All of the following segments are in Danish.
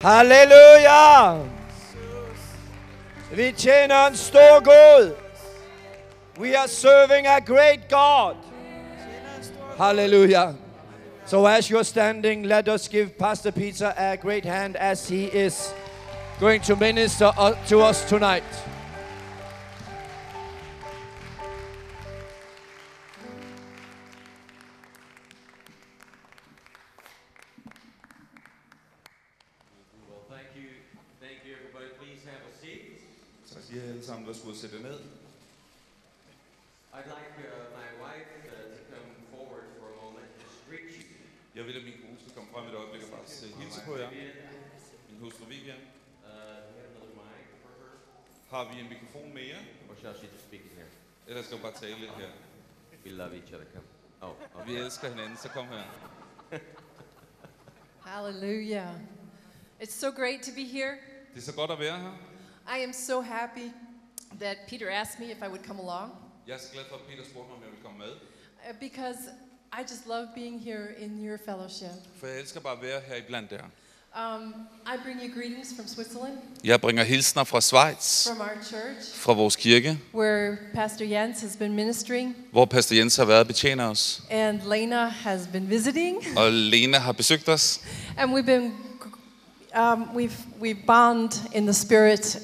Halleluja! Vi tjener en stor Gud. We are serving a great God. Hallelujah. So as you're standing, let us give Pastor Peter a great hand as he is going to minister to us tonight. Sammen, der skulle sætte ned. I'd like my wife to come forward for a moment to greet you. Jeg vil, at min kone skal komme frem et øjeblik og bare hilse på jer. Min hustru Vivian. We have another mic for her. Har vi en mikrofon mere? Or shall she just speak in here? Eller skal vi bare tale lidt her? We love each other. Come. Oh, okay. Vi elsker hinanden, så kom her. Hallelujah. It's so great to be here. Det er så godt at være her. I am so happy that Peter asked me if I would come along. Jeg er så glad for, at Peter spurgte mig, om jeg ville komme med. Because I just love being here in your fellowship. For jeg elsker bare at være her iblandt der. I bring you greetings from Switzerland. Jeg bringer hilsner fra Schweiz, From our church, fra vores kirke, where Pastor Jens has been ministering, hvor Pastor Jens har været og betjener os. and Lena has been visiting, Og Lena har besøgt os. and we've been. We bond in the spirit,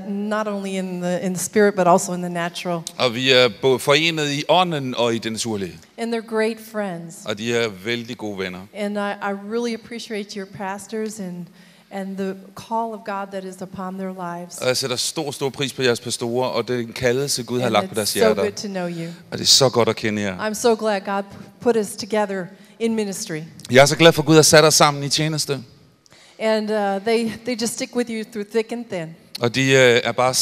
not only in the spirit, but also in the natural. Og vi er både forenet i ånden og i det naturlige. And they're great friends. Og de er vældig gode venner. And I really appreciate your pastors and the call of God that is upon their lives. Og jeg sætter stor pris på jeres pastorer og den kaldelse Gud har And lagt på deres it's so hjerter. good to know you. Og det er så godt at kende jer. I'm so glad God put us together in ministry. Jeg er så glad for, at Gud har sat os sammen i tjeneste. And they just stick with you through thick and thin. Og de er bare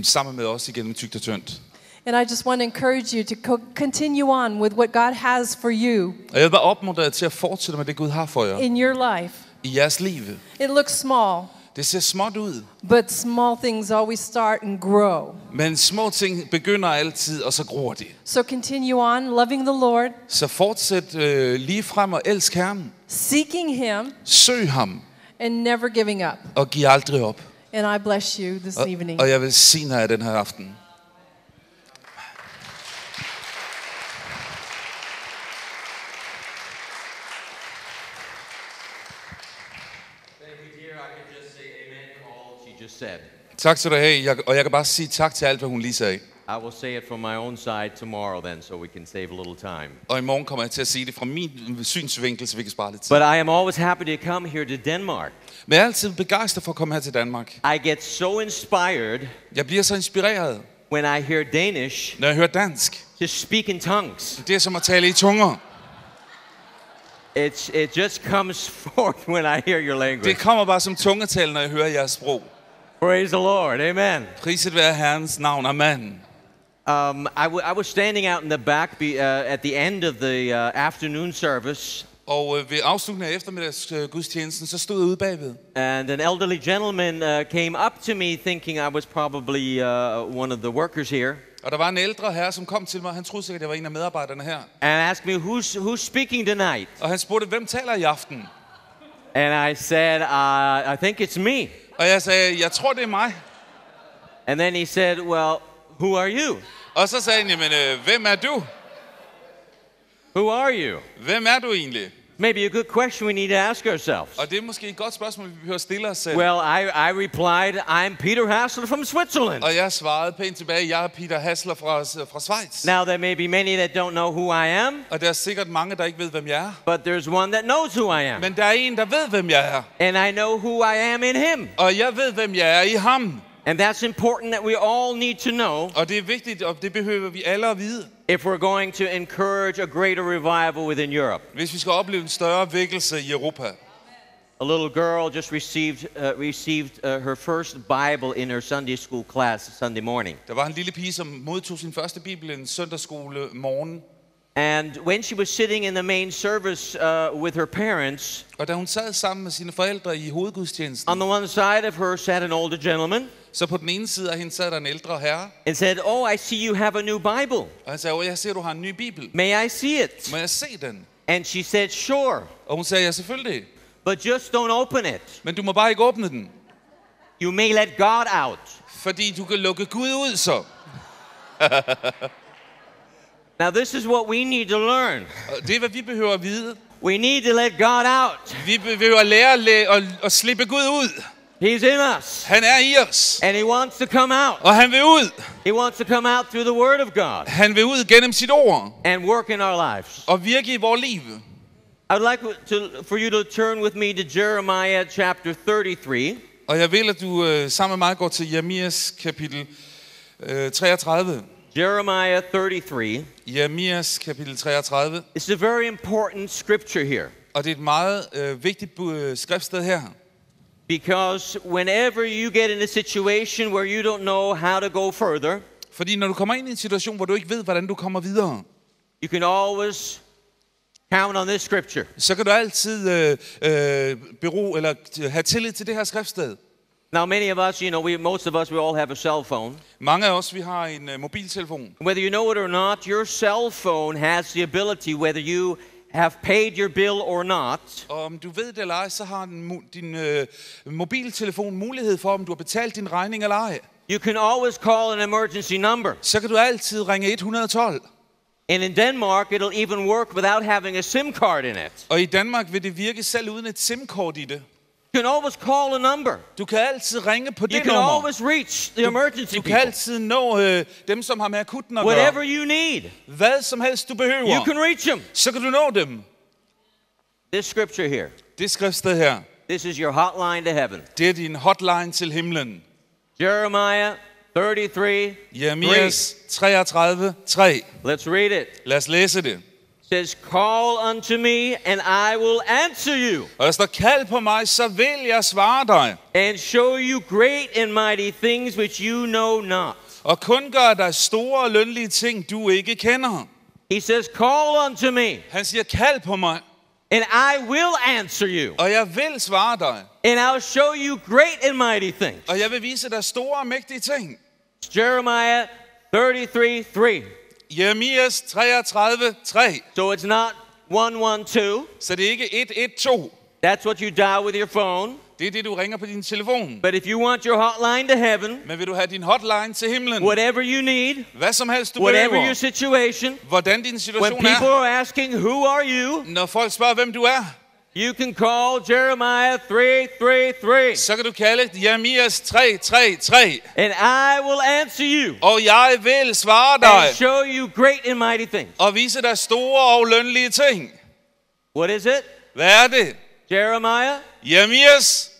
sammen med os igennem tykt og tyndt. And I just want to encourage you to continue on with what God has for you Og jeg vil bare opmuntre jer til at fortsætte med det, Gud har for jer in your life. i jeres liv. It looks small, Det ser småt ud, but small things always start and grow. men små ting begynder altid, og så gror de. So continue on loving the Lord, Så fortsæt lige frem og elsk Herren. seeking Him, Søg ham, and never giving up. og giv aldrig op. And I bless you this evening. Og jeg vil sige jer den her aften. Thank you, dear. I can just say amen to all she just said. Tak skal du have, og jeg kan bare sige tak til alt, hvad hun lige sagde. I will say it from my own side tomorrow then, so we can save a little time. Og i morgen kommer jeg til at sige det fra min synsvinkel, så vi kan spare lidt tid. But I am always happy to come here to Denmark. Men jeg er altid begejstret for at komme her til Danmark. I get so inspired Jeg bliver så inspireret, when I hear Danish når jeg hører dansk. to speak in tongues. Det er som at tale i tunger. It just comes forth when I hear your language. Det kommer bare som tungetal, når jeg hører jeres sprog. Praise the Lord. Amen. Priset være Herrens navn. Amen. I was standing out in the back at the end of the afternoon service. Og ved afslutningen af eftermiddagsgudstjenesten, så stod jeg ude bagved. And an elderly gentleman came up to me thinking I was probably one of the workers here. Og der var en ældre herre, som kom til mig. Han troede sikkert, at jeg var en af medarbejderne her. And asked me, who's speaking tonight? Og han spurgte, hvem taler i aften? And I said, I think it's me. Og jeg sagde, jeg tror, det er mig. And then he said, well, who are you? Og så sagde han, jamen, hvem er du? Who are you? Hvem er du egentlig? Maybe a good question we need to ask ourselves. Og det er måske et godt spørgsmål, vi behøver at stille os selv. Well, I replied, I'm Peter Hassler from Switzerland. Og jeg svarede pænt tilbage, jeg er Peter Hassler fra Schweiz. Now, there may be many that don't know who I am, Og der er sikkert mange, der ikke ved, hvem jeg er. but there's one that knows who I am. Men der er en, der ved, hvem jeg er. And I know who I am in him. Og jeg ved, hvem jeg er i ham. And that's important that we all need to know Og det er vigtigt, og det behøver vi alle at vide. if we're going to encourage a greater revival within Europe. Hvis vi skal opleve en større vækkelse i Europa. A little girl just received her first Bible in her Sunday school class Sunday morning. Der var en lille pige, som modtog sin første bibel i en søndagsskole morgen. And when she was sitting in the main service with her parents, Og da hun sad sammen med sine forældre i hovedgudstjenesten, on the one side of her sat an older gentleman så på den ene side af hende sad der en ældre herre. and said, "Oh, I see you have a new Bible. Og han sagde, jeg ser, du har en ny bibel. May I see it?" Må jeg se den? And she said, "Sure." Og hun sagde, ja, selvfølgelig. but just don't open it. Men du må bare ikke åbne den. You may let God out. Fordi du kan lukke Gud ud så. Now this is what we need to learn. Og det er, hvad vi behøver at vide. We need to let God out. Vi behøver at lære at slippe Gud ud. He's in us. Han er i os. And he wants to come out. Og han vil ud. He wants to come out through the Word of God. Han vil ud gennem sit ord. And work in our lives. Og virke i vores liv. I would like for you to turn with me to Jeremiah chapter 33. Og jeg vil, at du sammen med mig går til Jeremias kapitel 33. Jeremiah 33. Jeremias kapitel 33. It's a very important scripture here. Og det er et meget vigtigt skriftsted her. Because whenever you get in a situation where you don't know how to go further, Fordi når du kommer ind i en situation, hvor du ikke ved, hvordan du kommer videre, you can always count on this scripture. så kan du altid have tillid til det her skriftsted. Now, many of us, you know, most of us, we all have a cell phone. Mange af os, vi har en mobiltelefon. Whether you know it or not, your cell phone has the ability, whether you have paid your bill or not, Og om du ved det eller ej, så har din mobiltelefon mulighed for, om du har betalt din regning eller ej. you can always call an emergency number. Så kan du altid ringe 112. And in Denmark, it'll even work without having a SIM card in it. Og i Danmark vil det virke selv uden et SIM-kort i det. You can always call a number. Du kan altid ringe på You det can nummer. always reach the emergency Du kan people. altid nå dem, som har med akutten at Whatever gøre. you need, Hvad som helst du you behøver, can reach them. så kan du nå dem. This scripture here, Det skriftsted her, this is your hotline to heaven. det er din hotline til himlen. Jeremiah 33, Jeremias 33, 3. let's read it. Lad os læse det. Says, call unto me, and I will answer you, Og der står, kald på mig, så vil jeg svare dig. and show you great and mighty things which you know not. Og kun gør dig store og lønlige ting, du ikke kender. He says, call unto me, Han siger, kald på mig, and I will answer you, og jeg vil svare dig. and I'll show you great and mighty things. Og jeg vil vise dig store og mægtige ting. Jeremiah 33, 3. Jeremias 33, 3. So it's not 112. Så det er ikke 112. That's what you dial with your phone. Det er det, du ringer på din telefon. But if you want your hotline to heaven, Men vil du have din hotline til himlen? whatever you need, Hvad som helst du whatever your behøver. situation, Hvordan din when situation people er. are asking, who are you? Når folk spørger, hvem du er, You can call Jeremiah 3:3:3, så kan du kalde Jeremias 3, 3, 3. and I will answer you Og jeg vil svare and dig show you great and mighty things. og vise dig store og lønlige ting. What is it? Hvad er det? Jeremiah? Jeremias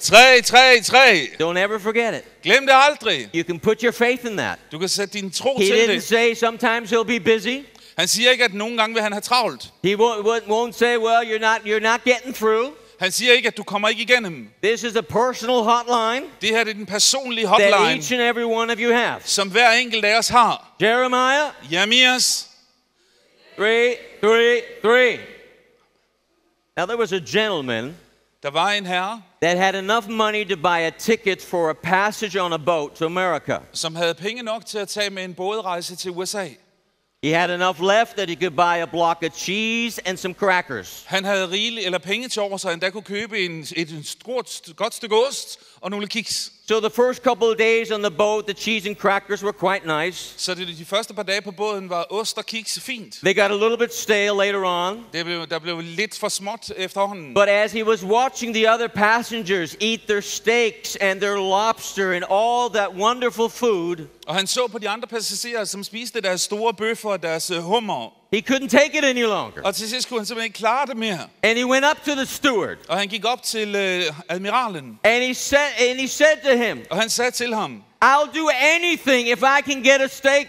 3, 3, 3. Don't ever forget it. Glem det aldrig. You can put your faith in that. Du kan sætte din tro He til didn't det. say sometimes he'll be busy. Han siger ikke, at nogle gange vil han have travlt. He won't say, well, you're not getting through. Han siger ikke, at du kommer ikke igennem. This is a personal hotline Det her det er den personlige that hotline, each and every one of you have. som hver enkelt af os har. Jeremiah Jeremias 3:3:3. Now there was a gentleman Der var en herre, that had enough money to buy a ticket for a passage on a boat to America. som havde penge nok til at tage med en bådrejse til USA. He had enough left that he could buy a block of cheese and some crackers. Han havde rigeligt eller penge til over, så han da kunne købe et godt stykke ost og nogle kiks. So the first couple of days on the boat, the cheese and crackers were quite nice. Så de første par dage på båden var ost og kiks fint. They got a little bit stale later on. Der blev lidt for småt efterhånden. But as he was watching the other passengers eat their steaks and their lobster and all that wonderful food, Og han så på de andre passagerer, som spiste deres store bøffer og deres hummer. he couldn't take it any longer. Og til sidst kunne han simpelthen ikke klare det mere. And he went up to the steward Og han gik op til admiralen. and he said to him, Og han sagde til ham, I'll do anything if I can get a steak.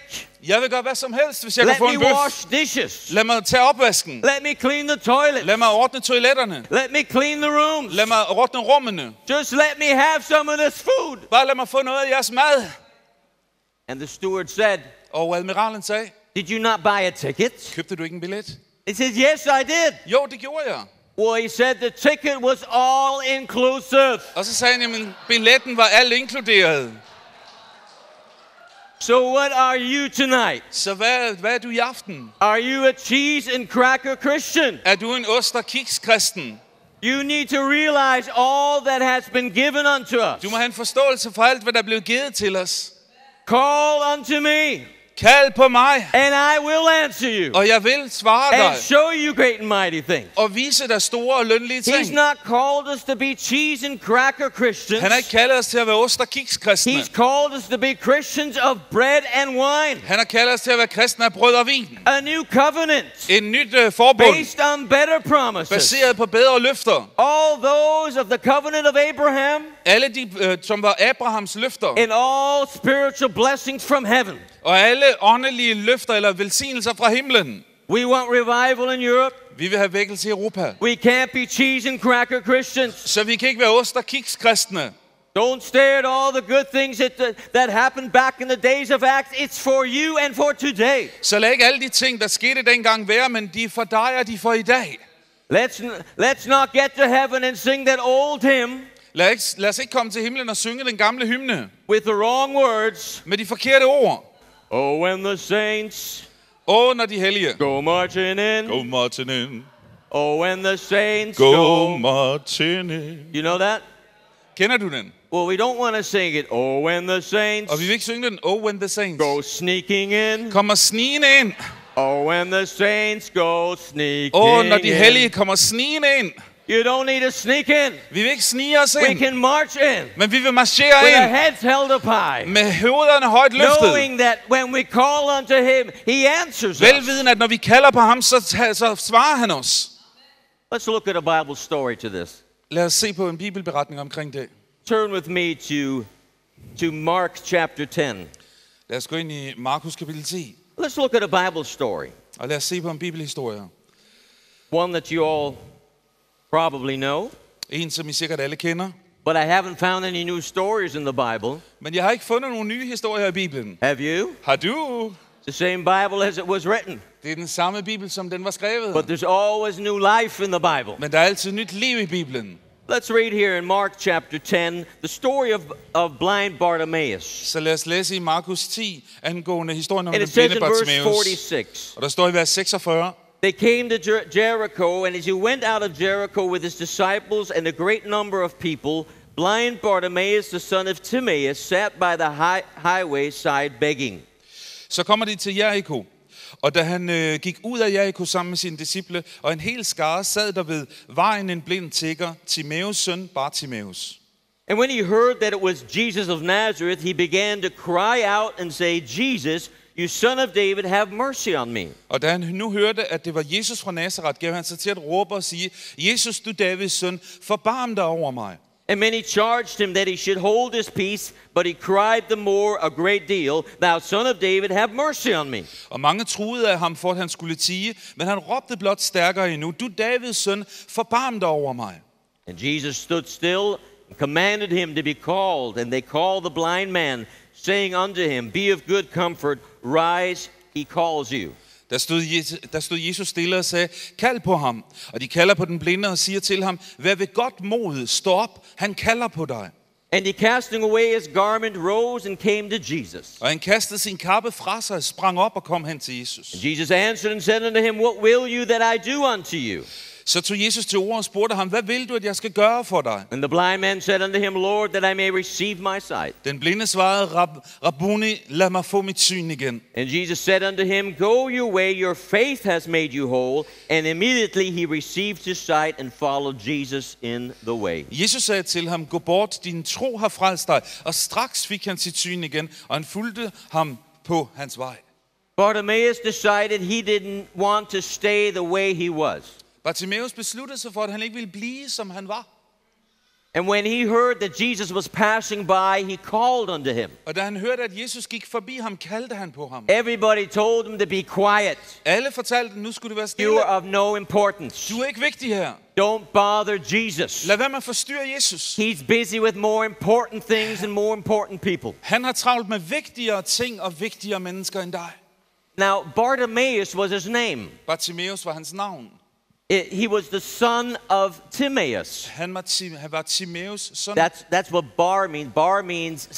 jeg vil gøre hvad som helst, hvis jeg Let kan få me en bøf. wash dishes. Lad mig tage opvasken. Let me clean the toilet. Lad mig ordne toiletterne. Let me clean the rooms. Lad mig ordne rummene. Just let me have some of this food. Bare lad mig få noget af jeres mad. And the steward said, Og admiralen sagde, did you not buy a ticket? købte du ikke en billet? He says, yes, I did. Jo, det gjorde jeg. Well, he said the ticket was all inclusive. Og så sagde han, jamen, billetten var alt inkluderet. So what are you tonight? Så hvad er du i aften? Are you a cheese and cracker Christian? Er du en ost- og kiks-kristen? You need to realize all that has been given unto us. Du må have en forståelse for alt, hvad der er blevet givet til os. Call unto me, Kald på mig, and I will answer you, og jeg vil svare dig and show you great and mighty things. og vise dig store og lønlige He's ting. not called us to be cheese and cracker Christians. Han har ikke kaldet os til at være ost- og kikskristne. He's called us to be Christians of bread and wine. Han har kaldet os til at være kristne af brød og vin. A new covenant En nyt forbund, based on better promises. baseret på bedre løfter. All those of the covenant of Abraham Alle de, som var Abrahams løfter. and all spiritual blessings from heaven. Og alle åndelige løfter eller velsignelser fra himlen. We want revival in Europe. Vi vil have vækkelse i Europa. We can't be cheese and cracker Christians. Så vi kan ikke være ost- og kikskristne. Don't stare at all the good things that happened back in the days of Acts. It's for you and for today. Så lad ikke alle de ting, der skete dengang være, men de er for dig og de er for i dag. Let's not get to heaven and sing that old hymn Lad os ikke komme til himlen og synge den gamle hymne with the wrong words. med de forkerte ord. Oh, when the saints Når de hellige. go marching in. Go marching in. Oh, when the saints Go go. marching in. You know that? Kender du den? Well, we don't want to sing it. Oh, when the saints Og vi vil ikke synge den. When the saints go sneaking in. kommer snigende ind. Oh, when the saints go sneaking Når de hellige in. kommer snigende ind. You don't need to sneak in. Vi vil ikke snige os We ind, can march in men vi vil marchere with our ind heads held up high, med hovederne højt løftet. knowing that when we call unto him, he answers us. Velviden, at når vi kalder på ham, så svarer han os. Let's look at a Bible story to this. Lad os se på en bibelberetning omkring det. Turn with me to Mark chapter 10. Lad os gå ind i Markus kapitel 10, Let's look at a Bible story. og lad os se på en bibelhistorie. One that you all probably know, En, som I sikkert alle kender. but I haven't found any new stories in the Bible. Men jeg har ikke fundet nogen nye historier i Bibelen. Have you? Har du? The same Bible as it was written. Det er den samme Bibel, som den var skrevet. But there's always new life in the Bible. Men der er altid nyt liv i Bibelen. Let's read here in Mark chapter 10, the story of blind Bartimaeus. Så lad os læse i Markus 10, angående historien om And den it says blinde in verse Bartimaeus. 46, Og der står i vers 46. they came to Jericho, and as he went out of Jericho with his disciples and a great number of people, blind Bartimaeus, the son of Timaeus, sat by the highway side begging. Så kommer de til Jericho. Og da han gik ud af Jericho sammen med sine disciple, og en hel skare sad der ved vejen en blind tigger, Timaeus' søn Bartimaeus. And when he heard that it was Jesus of Nazareth, he began to cry out and say, Jesus, you son of David, have mercy on me. Og da han nu hørte, at det var Jesus fra Nazareth, gav han sig til at råbe og sige, Jesus, du Davids søn, forbarm dig over mig. And many charged him that he should hold his peace, but he cried the more a great deal, thou son of David, have mercy on me. Og mange truede af ham for, at han skulle tie, men han råbte blot stærkere endnu, du Davids søn, forbarm dig over mig. And Jesus stood still and commanded him to be called, and they called the blind man, saying unto him, be of good comfort, rise, he calls you. Der stod Jesus stille og sagde, kald på ham. Og de kalder på den blinde og siger til ham, vær ved godt mod, stå op, han kalder på dig. And he, casting away his garment, rose and came to Jesus. Og han kastede sin kappe fra sig, sprang op og kom hen til Jesus. And Jesus answered and said unto him, what will you that I do unto you? Så tog Jesus til ord og spurgte ham, hvad vil du, at jeg skal gøre for dig? And the blind man said unto him, Lord, that I may receive my sight. Den blinde svarede, Rabbuni, lad mig få mit syn igen. And Jesus said unto him, go your way, your faith has made you whole. And immediately he received his sight and followed Jesus in the way. Jesus sagde til ham, gå bort, din tro har frelst dig. Og straks fik han sit syn igen, og han fulgte ham på hans vej. Bartimaeus decided he didn't want to stay the way he was. Bartimaeus besluttede sig for, at han ikke ville blive, som han var. And when he heard that Jesus was passing by, he called unto him. Og da han hørte, at Jesus gik forbi ham, kaldte han på ham. Everybody told him to be quiet. Alle fortalte, nu skulle du være You stille. are of no importance. Du er ikke vigtig her. Don't bother Jesus. Lad være med at forstyrre Jesus. He's busy with more important things and more important people. Han har travlt med vigtigere ting og vigtigere mennesker end dig. Now, Bartimaeus was his name. Bartimaeus var hans navn. He was the son of Timaeus. Han var Timaeus søn. That's what bar means. Bar means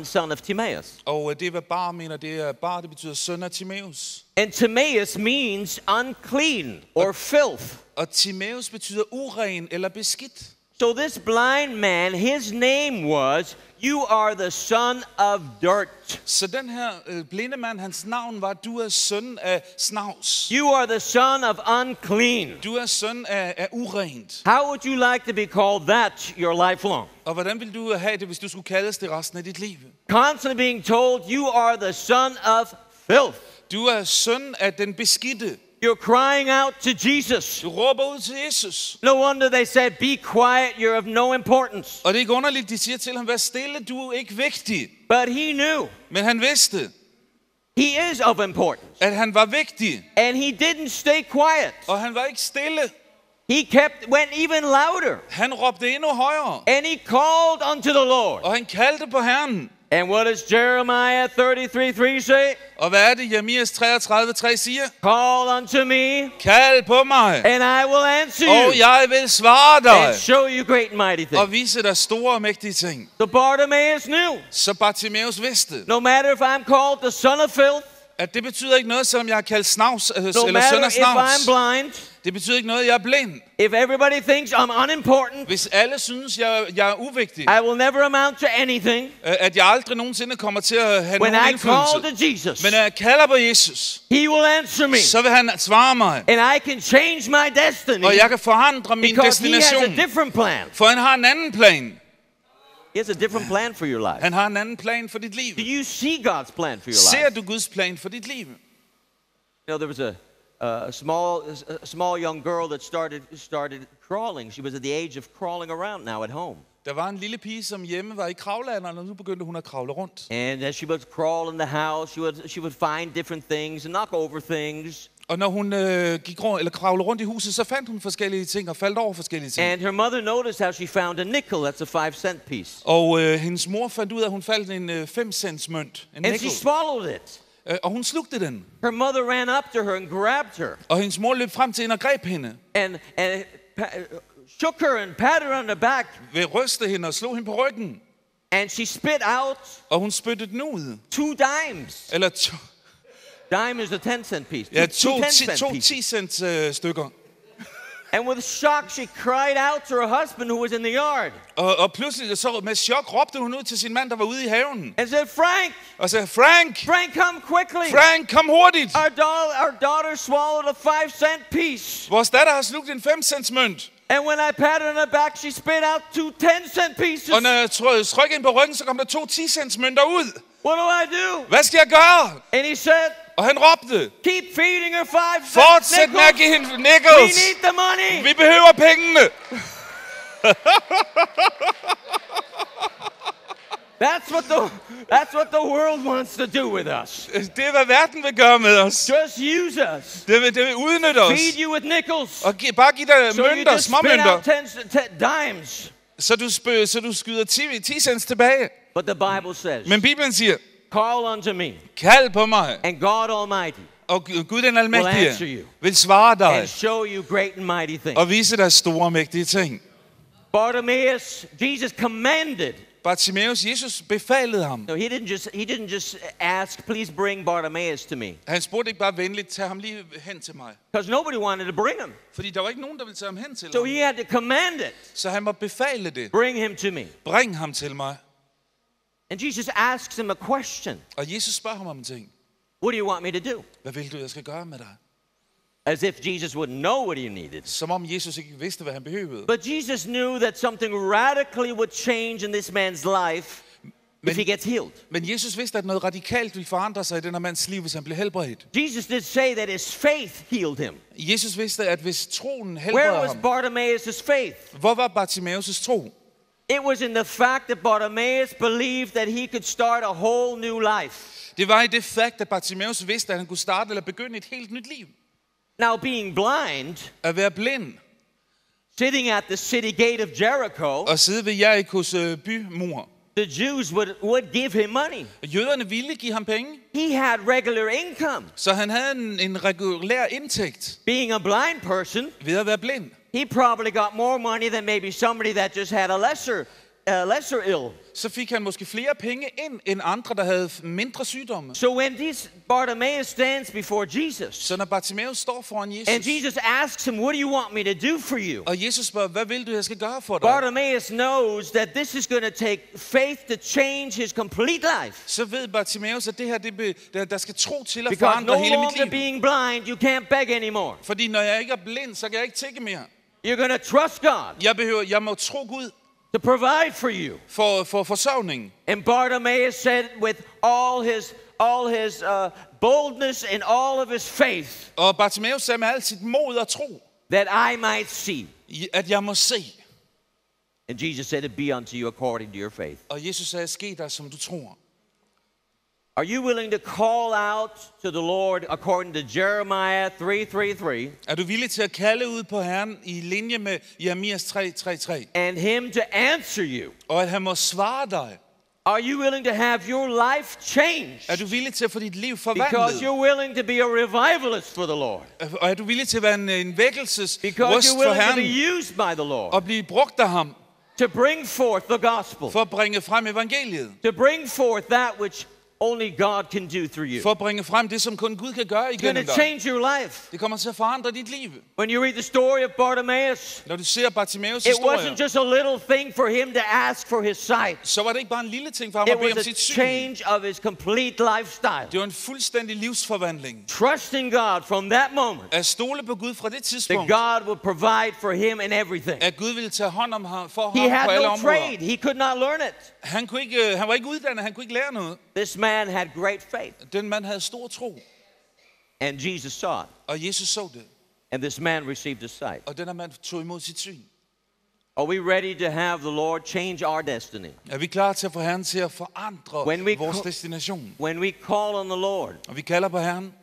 son of Timaeus. Og det er hvad bar mener. Det betyder søn af Timaeus. And Timaeus means unclean or filth. Og Timaeus betyder uren eller beskidt. So this blind man, his name was, you are the son of dirt. Så den her blinde mand, hans navn var, du er søn af snavs. You are the son of unclean. Du er søn af urent. How would you like to be called that your life long? Og hvordan ville du have det, hvis du skulle kaldes det resten af dit liv? Constantly being told you are the son of filth. Du er søn af den beskidte. You're crying out to Jesus. Du råber ud til Jesus. No wonder they said, be quiet, you're of no importance. Og det er ikke underligt, de siger til ham, vær stille, du er ikke vigtig. But he knew Men han vidste, he is of importance. at han var vigtig. And he didn't stay quiet. Og han var ikke stille. He went even louder. Han råbte endnu højere. And he called unto the Lord. Og han kaldte på Herren. And what does Jeremiah 33:3 say? Og hvad er det, Jeremias 33:3 siger? Call unto me, Kald på mig, and I will answer og you, jeg vil svare dig. and show you great and mighty Og things. vise dig store og mægtige ting. So Bartimaeus knew, Så Bartimaeus vidste, no matter if I'm called the son of filth, at det betyder ikke noget, selvom jeg er kaldt snavs, no eller søn matter af if snavs. I'm blind, Det betyder ikke noget, jeg er blind. if everybody thinks I'm unimportant, Hvis alle synes, jeg er uvigtig, I will never amount to anything. at jeg aldrig nogensinde kommer til at have When nogen I call indflydelse. to Jesus, Men når jeg kalder på Jesus, he will answer me, så vil han svare mig. and I can change my destiny Og jeg kan forandre min because he has a destination. different plan. For han har en anden plan. He has a different plan for your life. Han har en anden plan for dit liv. Do you see God's plan for your Ser life? du Guds plan for dit liv? You know, there was a small young girl that started crawling. She was at the age of crawling around now at home. Der var en lille pige, som hjemme var i kravlealderen, og nu begyndte hun at kravle rundt. And as she would crawl in the house, she would find different things and knock over things. Og når hun gik rundt, eller kravlede rundt i huset, så fandt hun forskellige ting og faldt over forskellige ting. And her mother noticed how she found a nickel. That's a 5-cent piece. Og hendes mor fandt ud af, at hun faldt en 5-cents mønt, en And nickel. she swallowed it. Og hun slugte den. Her mother ran up to her and grabbed her Og hendes mor løb frem til hende og greb hende. and shook her and patted her on the back. Ved ryste hende og slog hende på ryggen. And she spit out Og hun spyttede den ud. 2 dimes. Eller Dime is a 10-cent piece. ja, Two 10-cent to pieces. 10-cents stykker. And with shock, she cried out to her husband who was in the yard Og pludselig så med chok råbte hun ud til sin mand, der var ude i haven. and said, Frank, Og sagde, Frank, come quickly. Frank, kom hurtigt. Our daughter swallowed a 5-cent piece. Vores datter har slugt en 5-cents mønt. And when I patted her on the back, she spit out 2 10-cent pieces. Og når jeg trykkede ind på ryggen, så kom der 2 10-cents mønter ud. What do I do? Hvad skal jeg gøre? And he said, Og han råbte, keep feeding her 5 cent fortsæt med at give nickels. hende We nickels. need the money. Vi behøver pengene. That's what the world wants to do with us. Det er, hvad verden vil gøre med os. Just use us. Det vil udnytte os. Feed you with nickels. Og bare give dig So you mønter, just små spit mønter, out 10 dimes. så du skyder 10 cents tilbage. But the Bible says, Men Bibelen siger, call unto me, kald på mig, and God Almighty og Gud den will answer almægtige you vil svare dig and show you great and mighty things. og vise dig store og mægtige ting. Bartimaeus, Jesus commanded. Bartimaeus, Jesus befalede ham. No, he didn't just ask, please bring Bartimaeus to me. Han spurgte ikke bare venligt, tag ham lige hen til mig. Because nobody wanted to bring him. Fordi der var ikke nogen, der ville tage ham hen til So ham. he had to command it. Så han må befale det. Bring him to me. Bring ham til mig. And Jesus asks him a question. Og Jesus spørger ham om en ting. What do you want me to do? Hvad vil du, jeg skal gøre med dig? As if Jesus wouldn't know what he needed. Som om Jesus ikke vidste, hvad han behøvede. But Jesus knew that something radically would change in this man's life if he gets healed. Men Jesus vidste, at noget radikalt ville forandre sig i den her mands liv, hvis han blev helbredt. Jesus did say that his faith healed him. Jesus vidste, at hvis troen Where helbreder was ham. Bartimaeus' faith? Hvor var Bartimaeus' tro? It was in the fact that Bartimaeus believed that he could start a whole new life. Det var i det fakt, at Bartimaeus vidste, at han kunne starte eller begynde et helt nyt liv. Now, being blind, At være blind sitting at the city gate of Jericho, og sidde ved Jerikos bymur. the Jews would give him money. Jøderne ville give ham penge, He had regular income. så han havde en regulær indtægt Being a blind person, ved at være blind. he probably got more money than maybe somebody that just had a lesser ill. Så fik han måske flere penge ind, end andre, der havde mindre sygdomme. So when Bartimaeus stands before Jesus, Så når Bartimaeus står foran and Jesus, Jesus asks him, what do you want me to do for you? og Jesus spørger, hvad vil du, jeg skal gøre for dig? Bartimaeus knows that this is going to take faith to change his complete life. Så ved Bartimaeus, at det her, der skal tro til at Because forandre no hele mit longer liv. being blind, you can't beg anymore. Fordi når jeg ikke er blind, så kan jeg ikke tigge mere. You're going to trust God Jeg må tro Gud to provide for you. for forsørgning. And Bartimaeus said with all his boldness and all of his faith, Og Bartimaeus sagde med alt sit mod og tro, that I might see. at jeg må se. And Jesus said, it be unto you according to your faith. Og Jesus sagde, ske dig, som du tror. Are you willing to call out to the Lord according to Jeremiah 3:3:3 Er du villig til at kalde ud på Herren i linje med Jeremias 3:3, and him to answer you? og at han må svare dig? Are you willing to have your life changed? Er du villig til at få dit liv Because forvandlet? you're willing to be a revivalist for the Lord. Og er du villig til at være en vækkelsesrøst Because you're for willing to Herren be used by the Lord og blive brugt af ham to bring forth the gospel, for at bringe frem evangeliet? to bring forth that which only God can do through you. For at bringe frem det, som kun Gud kan gøre It's going igennem to dig. change your life. Det kommer til at forandre dit liv. When you read the story of Bartimaeus, Når du ser Bartimaeus it historie, wasn't just a little thing for him to ask for his sight. så var det ikke bare en lille ting for ham It at bede was om a sit syn. change of his complete lifestyle. Det var en fuldstændig livsforvandling. Trusting God from that moment At stole på Gud fra det that tidspunkt, God would provide for him in everything. at Gud ville tage hånd om ham for He ham had på alle no områder. trade. He could not learn it. Han var ikke uddannet, han kunne ikke lære noget. This man had great faith. Den mand havde stor tro, And Jesus saw it. og Jesus så det, And this man received his sight. og den her mand tog imod sit syn. Are we ready to have the Lord change our destiny? Er vi klar til at få Herren til at forandre When we vores co- destination? When we call on the Lord, Og vi kalder på Herren,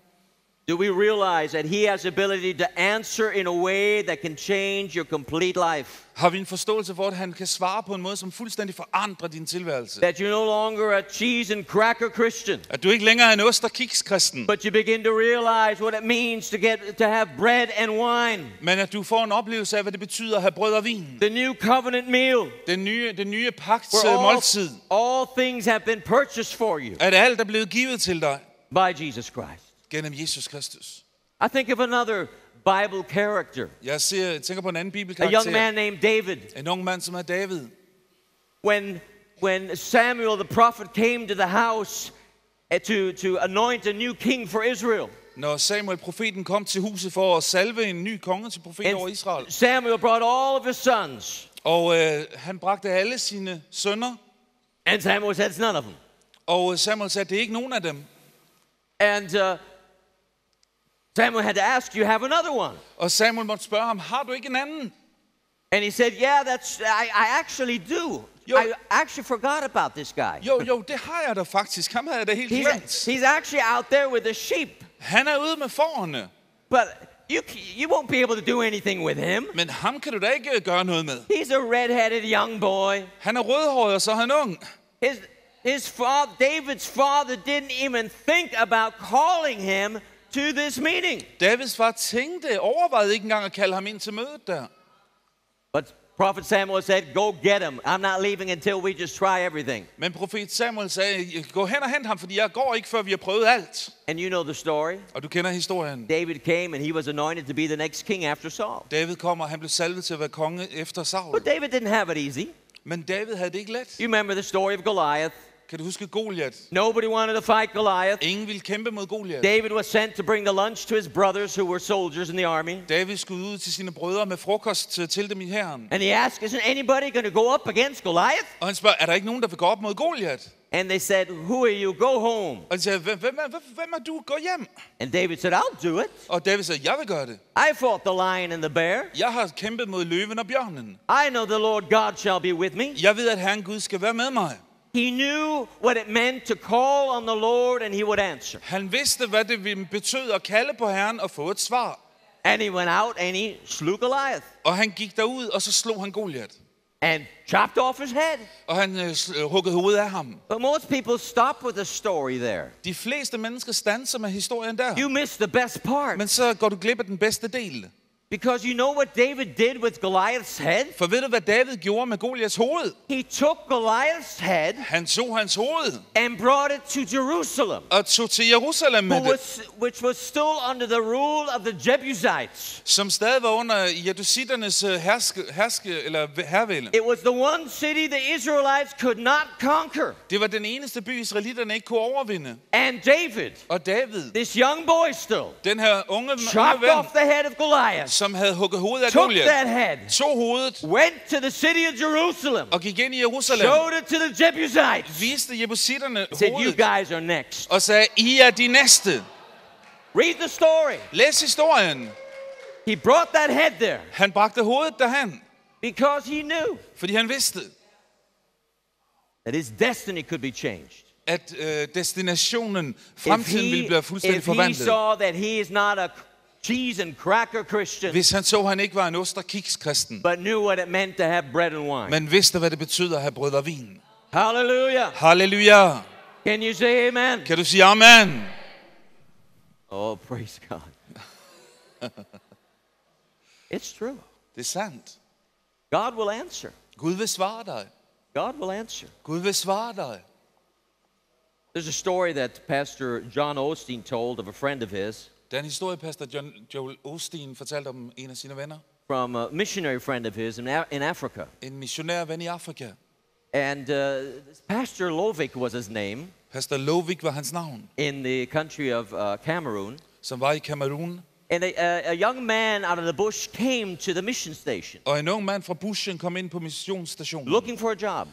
do we realize that He has ability to answer in a way that can change your complete life? har vi en forståelse for, at han kan svare på en måde, som fuldstændig forandrer din tilværelse. That you're no longer a cheese and cracker Christian, At du ikke længere er en ost- og kiks-kristen, but you begin to realize what it means to have bread and wine. men at du får en oplevelse af, hvad det betyder at have brød og vin. The new covenant meal, Den nye pagts where måltid. all things have been purchased for you At alt er blevet givet til dig by Jesus Christ. gennem Jesus Kristus. I think of another Bible character, Jeg tænker på en anden a young bibelkarakter. man named David. En ung mand, som er David. When Samuel the prophet came to the house to anoint a new king for Israel, Når Samuel, profeten, kom til huset for at salve en ny konge til profet over Israel. and Samuel brought all of his sons, Og han bragte alle sine sønner. and Samuel said, it's none of them. Og Samuel sagde, det er ikke nogen af dem. And Samuel had to ask, you have another one? Og Samuel måtte spørge ham, har du ikke en anden? And he said, yeah, I actually do. Yo. I actually forgot about this guy. Jo, det har jeg da faktisk. Ham havde jeg da helt glemt. He's actually out there with the sheep, Han er ude med fårene. but you won't be able to do anything with him. Men ham kan du da ikke gøre noget med. He's a red-headed young boy. Han er rødhåret, og så er han ung. His father, David's father, didn't even think about calling him to this meeting. Davids far overvejede ikke engang at kalde ham ind til mødet der. But Prophet Samuel said, go get him. I'm not leaving until we just try everything. Men profet Samuel sagde, gå hen og hent ham, fordi jeg går ikke, før vi har prøvet alt. And you know the story. Og du kender historien. David came and he was anointed to be the next king after Saul. David kommer, og han blev salvet til at være konge efter Saul. But David didn't have it easy. Men David havde det ikke let. You remember the story of Goliath. Kan du huske Goliat? Nobody wanted to fight Goliath. Ingen ville kæmpe mod Goliat. David was sent to bring the lunch to his brothers who were soldiers in the army. David skulle ud til sine brødre med frokost til dem i hæren. And he asked, isn't anybody going to go up against Goliath? Og han spørger, er der ikke nogen, der vil gå op mod Goliat? And they said, who are you? Go home. Og de sagde, hvem er du? Gå hjem. And David said, I'll do it. Og David sagde, jeg vil gøre det. I fought the lion and the bear. Jeg har kæmpet mod løven og bjørnen. I know the Lord God shall be with me. Jeg ved, at Herren Gud skal være med mig. He knew what it meant to call on the Lord and he would answer. Han vidste, hvad det betød at kalde på Herren og få et svar. And he went out and he slew Goliath. Og han gik derud, og så slog han Goliat. and chopped off his head. Og han huggede hovedet af ham. But most people stop with the story there. De fleste mennesker standser med historien der. You miss the best part. Men så går du glip af den bedste del. Because you know what David did with Goliath's head? For ved du, hvad David gjorde med Goliats hoved? He took Goliath's head Han tog hans hoved and brought it to Jerusalem, og tog til Jerusalem med det, which was still under the rule of the Jebusites. som stadig var under jebusitternes hervælde. It was the one city the Israelites could not conquer. Det var den eneste by, israelitterne ikke kunne overvinde. And David, Og David, this young boy still, den her unge chopped ven, off the head of Goliath, som havde hugget hovedet af took Goliat, that head, tog hovedet went to the city of Jerusalem, og gik ind i Jerusalem, showed it to the Jebusites, viste jebusitterne said, you hovedet guys are next. og sagde, I er de næste. Read the story. Læs historien. He brought that head there Han bragte hovedet derhen, because he knew fordi han vidste, that his destiny could be changed. at destinationen, fremtiden ville blive fuldstændig If he forvandlet. saw that he is not a cheese and cracker Christian, Hvis han så, han ikke var en ost- og kiks-kristen, but knew what it meant to have bread and wine. men vidste, hvad det betyder at have brød og vin. Hallelujah. Halleluja. Can you say amen? Kan du sige amen? Oh, praise God. It's true. Det er sandt. God will answer. Gud vil svare dig. God will answer. Gud vil svare dig. There's a story that Pastor John Osteen told of a friend of his, Der er en historie, pastor Joel Osteen fortalte om en af sine venner. from a missionary friend of his in Africa. En missionær ven i Afrika. And Pastor Lovik was his name, Pastor Lovik var hans navn, in the country of Cameroon. som var i Kamerun. And a young man out of the bush came to the mission station Og en ung mand fra bushen kom ind på missionsstationen looking for a job.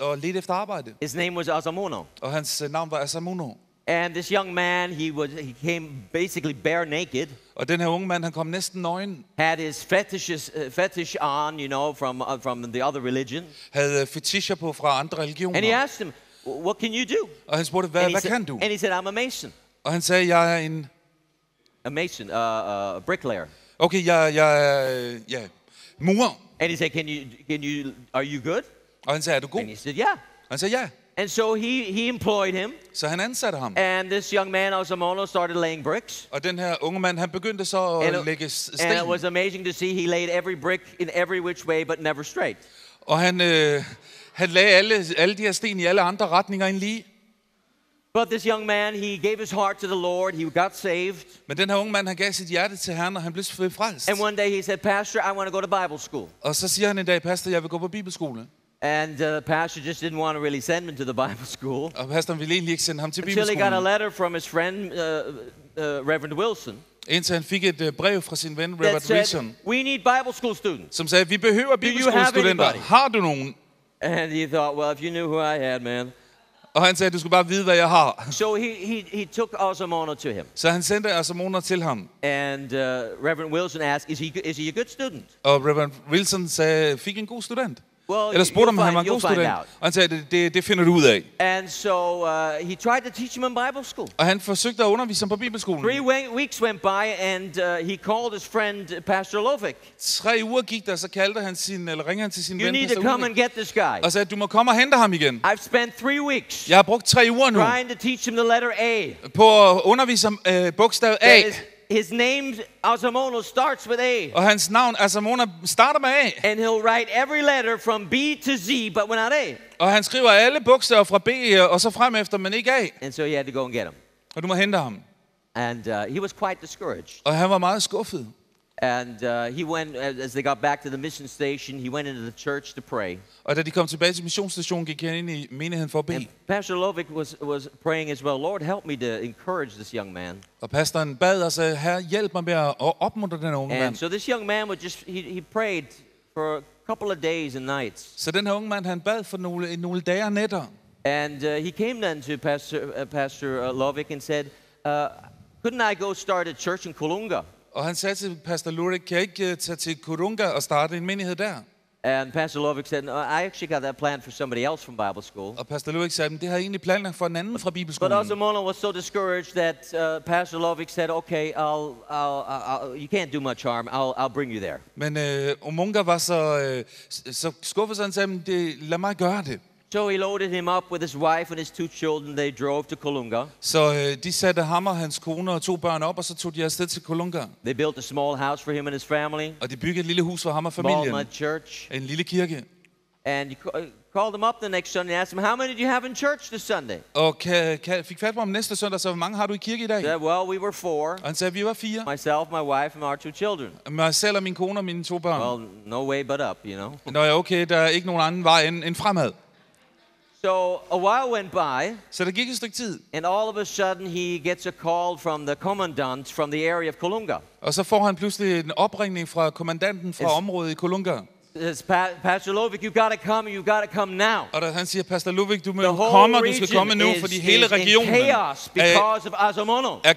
og ledte efter arbejde. His name was Azamono. Og hans navn var Asamuno. And this young man, he came basically bare naked, Og den her unge mand, han kom næsten nøgen. had his fetish on, you know, from the other religion. Havde fetischer på fra andre And he religioner. asked him, what can you do? Og han spurgte, And hvad kan du? and he said, I'm a mason. Og han sagde, jeg er en... A mason, a bricklayer. Okay, jeg er murer. And he said, are you good? Og han sagde, er du god? And he said, yeah. Og han sagde, ja. And so he employed him. Så han ansatte ham. And this young man, Azamono, started laying bricks. Og den her unge mand, han begyndte så at lægge And it sten. was amazing to see he laid every brick in every which way, but never straight. Og han lagde alle de her sten i alle andre retninger end lige. But this young man, he gave his heart to the Lord. He got saved. Men den her unge mand, han gav sit hjerte til Herren, og han blev frelst. And one day he said, Pastor, I want to go to Bible school. Og så siger han en dag, pastor, jeg vil gå på bibelskole. And the pastor just didn't want to really send him to the Bible school. Og pastoren ville egentlig ikke sende ham til Until he got a bibelskolen. letter from his friend, Reverend Wilson, Indtil han fik et brev fra sin ven, that Robert said, Wilson, we need Bible school students. som sagde, vi behøver have bibelskolestudenter. anybody? Har du nogen? And he thought, well, if you knew who I had, man. Og han sagde, du skulle bare vide, hvad jeg har. So he took Azamono to him. Så han sendte Asamono til ham. And Reverend Wilson asked, is he a good student? Og Reverend Wilson sagde, fik en god student. Well, Eller spurgte om han var en you'll god find student. out. Og han sagde, det finder du ud af. And so he tried to teach him in Bible school. Og han forsøgte at undervise ham på bibelskolen. 3 weeks went by, and he called his friend, Pastor Lovik. 3 uger gik der, så ringede han til sin You ven, need to pastor come Ulrik, and get this guy. og sagde, du må komme og hente ham igen. I've spent 3 weeks Jeg har brugt 3 uger nu trying to teach him the letter A. på at undervise ham bogstav A. His name, Azamono, starts with A. Og hans navn, Asamono, starter med A. And he'll write every letter from B to Z, but without A. Og han skriver alle bogstaver fra B og så frem efter, men ikke A. And so he had to go and get him. Og du må hente ham. And he was quite discouraged. Og han var meget skuffet. And he went, as they got back to the mission station, he went into the church to pray. Og da de kom tilbage til missionsstationen, gik han ind i menigheden for at bede. And Pastor Lovik was praying as well. Lord, help me to encourage this young man. Og pastoren bad og sagde, Herre, hjælp mig med at opmuntre den unge And mand. so this young man would he prayed for a couple of days and nights. Så den her unge mand, han bad for nogle dage og nætter. And he came then to Pastor Lovik and said, couldn't I go start a church in Kulunga? Og han sagde til pastor Lurik, kan jeg ikke tage til Kurunga og starte en menighed der? And Pastor Lovick said, no, I actually got that plan for somebody else from Bible school. Og Pastor Lovick sagde, det har jeg egentlig planlagt for en anden fra But bibelskolen. Osamono was so discouraged that Pastor Lovick said, okay, you can't do much harm. I'll bring you there. Men Omunga var så skuffet, så han sagde, lad mig gøre det. So he loaded him up with his wife and his 2 children. They drove to Kolunga. Så de satte ham og hans kone og 2 børn op, og så tog de afsted til Kolunga. They built a small house for him and his family. Og de byggede et lille hus for ham og Small familien. mud church. En lille kirke. And you called them up the next Sunday and asked them, how many do you have in church this Sunday? Og fik fat på ham næste søndag, så hvor mange har du i kirke i dag? They said, well, we were 4. Og han sagde, vi var 4. Myself, my wife, and our 2 children. Mig selv og min kone og mine 2 børn. Well, no way but up, you know. Nå ja, okay, der er ikke nogen anden vej end fremad. So a while went by, Så der gik et stykke tid, and all of a sudden he gets a call from the commandant from the area of Kolunga. og så får han pludselig en opringning fra kommandanten fra området i Kolunga. Says, Pastor Lovick, you gotta come now. Og han siger, Pastor Lovick, du må The komme, og whole du skal komme nu, region fordi is hele in regionen chaos because of Asamono. er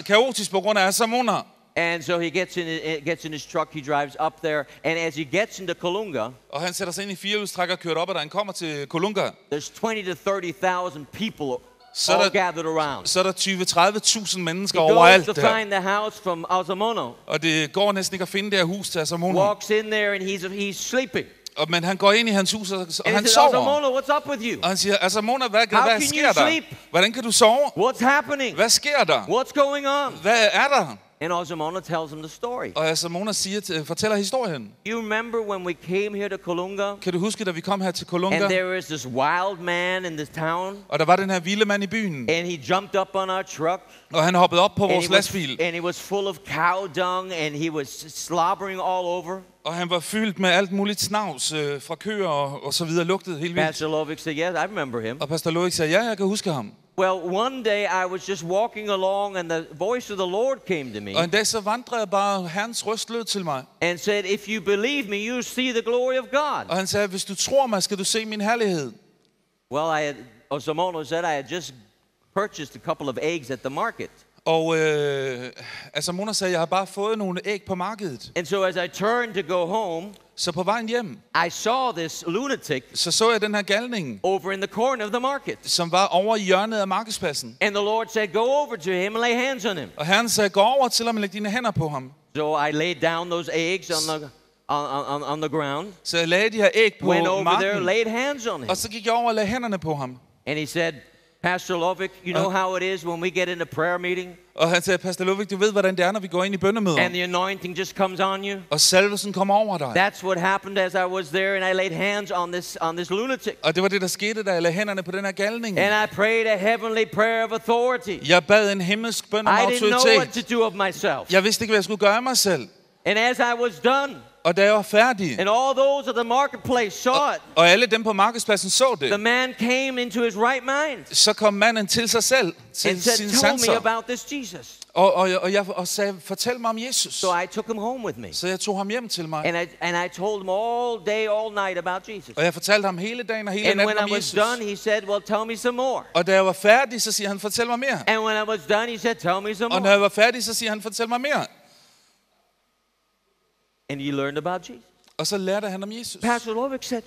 kaotisk på grund af Asamono. And so he gets in his truck, he drives up there, and as he gets into Kolunga, Og han sætter sig ind i 4-hjulstrækker og kører op, og da han kommer til Kolunga, there's 20 to 30,000 people Så all der- gathered around. så er der 20-30.000 mennesker He goes overalt to der. find the house from Asamono, Og det går næsten ikke at finde det her hus til Asamono. walks in there, and he's sleeping. Men han går ind i hans hus, og And han he says, sover. Asamono, what's up with you? Og han siger, Asamono, hvad can sker you der? sleep? Hvordan kan du sove? What's happening? Hvad sker der? What's going on? Hvad er der? And Asamono tells him the story. Og Asamono fortæller historien. You remember when we came here to Kolunga, Kan du huske, da vi kom her til Kolunga? and there was this wild man in this town, Og der var den her vilde mand i byen. and he jumped up on our truck, Og han hoppede op på and vores lastbil. he was full of cow dung, and he was slobbering all over. Og han var fyldt med alt muligt snavs fra køer og så videre. Lugtede helt vildt. Pastor Lovick said, yes, I remember him. Og Pastor Lovick sagde, ja, jeg kan huske ham. Well, one day I was just walking along, and the voice of the Lord came to me Og en dag så vandrede jeg bare, Herrens røst lød til mig. and said, if you believe me, you'll see the glory of God. Og han sagde, hvis du tror mig, skal du se min herlighed. Well, Osamono said I had just purchased a couple of eggs at the market. Og Asamono sagde, jeg har bare fået nogle æg på markedet. And so as I turned to go home, Så på vejen hjem, I saw this lunatic så jeg den her galning, over in the corner of the market. som var over i hjørnet af markedspladsen. And the Lord said, go over to him and lay hands on him. Og Herren sagde, gå over til ham og læg dine hænder på ham. So I laid down those eggs on the ground, Så jeg lagde de her æg på went over there, marken, laid hands on him. og så gik jeg over og lagde hænderne på ham. And he said, Pastor Lovick, you know how it is when we get in a prayer meeting Og han sagde, Pastor Lovick, du ved, hvordan det er, når vi går ind i bønnemøder. and the anointing just comes on you? Og salvelsen kommer over dig. That's what happened as I was there, and I laid hands on this lunatic. Og det var det, der skete, da jeg lagde hænderne på den her galning. And I prayed a heavenly prayer of authority. Jeg bad en himmelsk bøn om I didn't know what autoritet. to do of myself. Jeg vidste ikke, hvad jeg skulle gøre af mig selv. And as I was done, Og da jeg var færdig, and all those at the marketplace saw it, og alle dem på markedspladsen så the det, man came into his right mind så kom manden til sig selv, and til said, sine tell me sanser, about this Jesus. og sagde, fortæl mig om Jesus. So I took him home with me. Så jeg tog ham hjem til mig, And I told him all day, all night about Jesus. og jeg fortalte ham hele dagen og hele And when natten I om was Jesus. done, he said, well, tell me some more. Og da jeg var færdig, så siger han, fortæl mig mere. And when I was done, he said, tell me some Og når more. jeg var færdig, så siger han, fortæl mig mere. And he learned about Jesus. Og så lærte han om Jesus. Pastor Lovick said,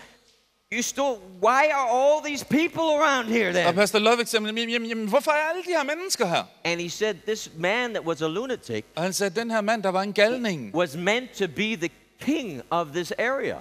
why are all these people around here Og then? Pastor Lovick sagde, jamen, hvorfor er alle de her mennesker her? And he said, this man that was a lunatic Og han sagde, den her mand, der var en galning, was meant to be the king of this area.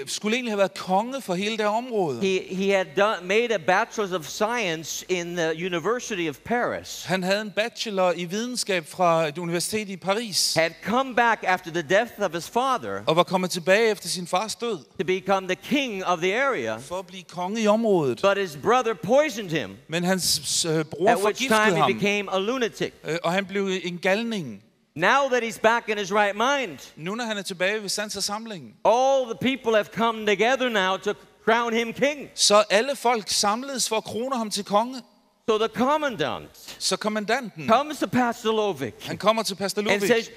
skulle egentlig have været konge for hele det her område. He had made a bachelor's of science in the University of Paris. Han havde en bachelor i videnskab fra et universitet i Paris, Had come back after the death of his father og var kommet tilbage efter sin fars død to become the king of the area. for at blive konge i området. But his brother poisoned him, Men hans bror at which forgiftede time he ham, became a lunatic. og han blev en galning. Now that he's back in his right mind, Nu når han er tilbage ved sans og samling, all the people have come together now to crown him king. så alle folk samledes for at krone ham til konge. So the commandant Så kommandanten, comes to Pastor Lovick han kommer til Pastor and Lovick says,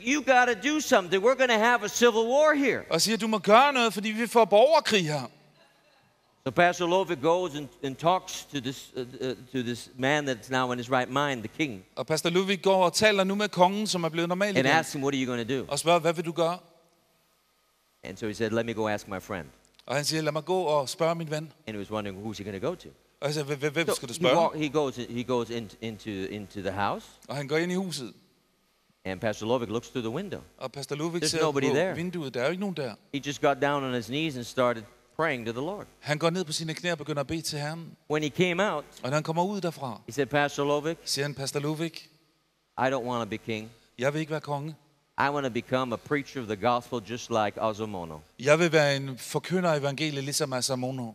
you got to do something. We're going to have a civil war here. og siger, du må gøre noget, fordi vi får borgerkrig her. So Pastor Lovick goes and talks to this man that's now in his right mind, the king, Og Pastor Lovick går og taler nu med kongen, som er blevet normal and igen, asks him, what are you going to do? og spørger, hvad vil du gøre? And so he said, let me go ask my friend. Og han siger, lad mig gå og spørge min ven. And he was wondering, who's he going to go to? Og jeg siger, hvem skal du So spørge? he goes into the house, Og han går ind i huset. and Pastor Lovick looks through the window. Og Pastor Ludvig There's ser på nobody there. vinduet. Der er jo ikke nogen der. He just got down on his knees and started praying to the Lord. Han går ned på sine knæ og begynder at bede til Herren. When he came out, Og når han kommer ud derfra, he said, Pastor Lovick, siger han, Pastor Ludvig, I don't want to be king. jeg vil ikke være konge. I want to become a preacher of the gospel just like Azumono. Jeg vil være en forkynder af evangeliet, ligesom Asamono.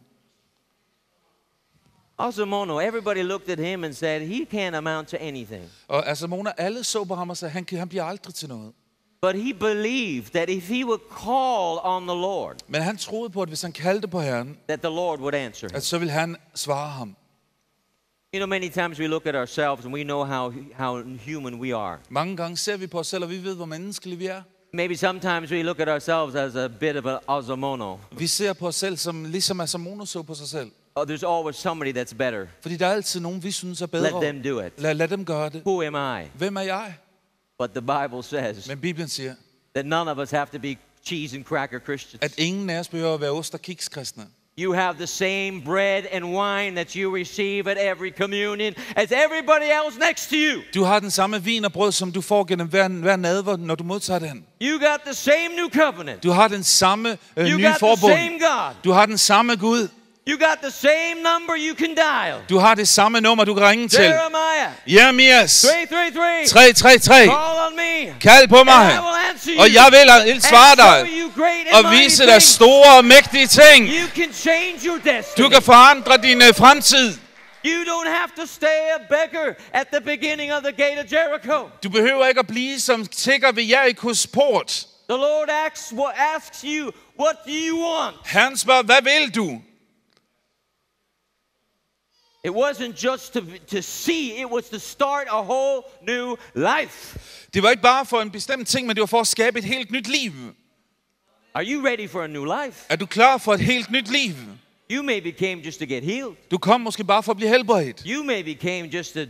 Azumono, everybody looked at him and said, he can't amount to anything. Og Asamono, alle så på ham og sagde, han bliver aldrig til noget. But he believed that if he would call on the Lord, Men han troede på, at hvis han kaldte på Herren, that the Lord would answer him. at så ville han svare ham. You know, many times we look at ourselves and we know how human we are. Mange gange ser vi på os selv, og vi ved, hvor menneskelige vi er. Maybe sometimes we look at ourselves as a bit of an Azumono. Vi ser på os selv, som ligesom Asamono så på sig selv. Oh, there's always somebody that's better. Fordi der er altid nogen, vi synes er Let bedre. them do it. Lad dem gøre det. Who am I? Hvem er jeg? But the Bible says Men Bibelen siger, that none of us have to be cheese and cracker Christians. at ingen af os behøver at være ost- og kikskristne. You have the same bread and wine that you receive at every communion as everybody else next to you. Du har den samme vin og brød, som du får gennem hver nadver, når du modtager den. You got the same new covenant. Du har den samme You nye got the forbund. same God. Du har den samme Gud. You got the same number you can dial. Du har det samme nummer, du kan ringe til. Jeremiah Jeremias 333. 333. Call on me. Kald på And mig, I will answer you. og jeg vil svare and show dig you great and og mighty vise dig things. store og mægtige ting. You can change your destiny. Du kan forandre din fremtid. You don't have to stay a beggar at the beginning of the gate of Jericho. Du behøver ikke at blive som tigger ved Jerikos port. The Lord asks you, what do you want? Herren spørger, hvad vil du? It wasn't just to see, it was to start a whole new life. Det var ikke bare for en bestemt ting, men det var for at skabe et helt nyt liv. Are you ready for a new life? Er du klar for et helt nyt liv? You maybe came just to get healed. Du kom måske bare for at blive helbredt. You maybe came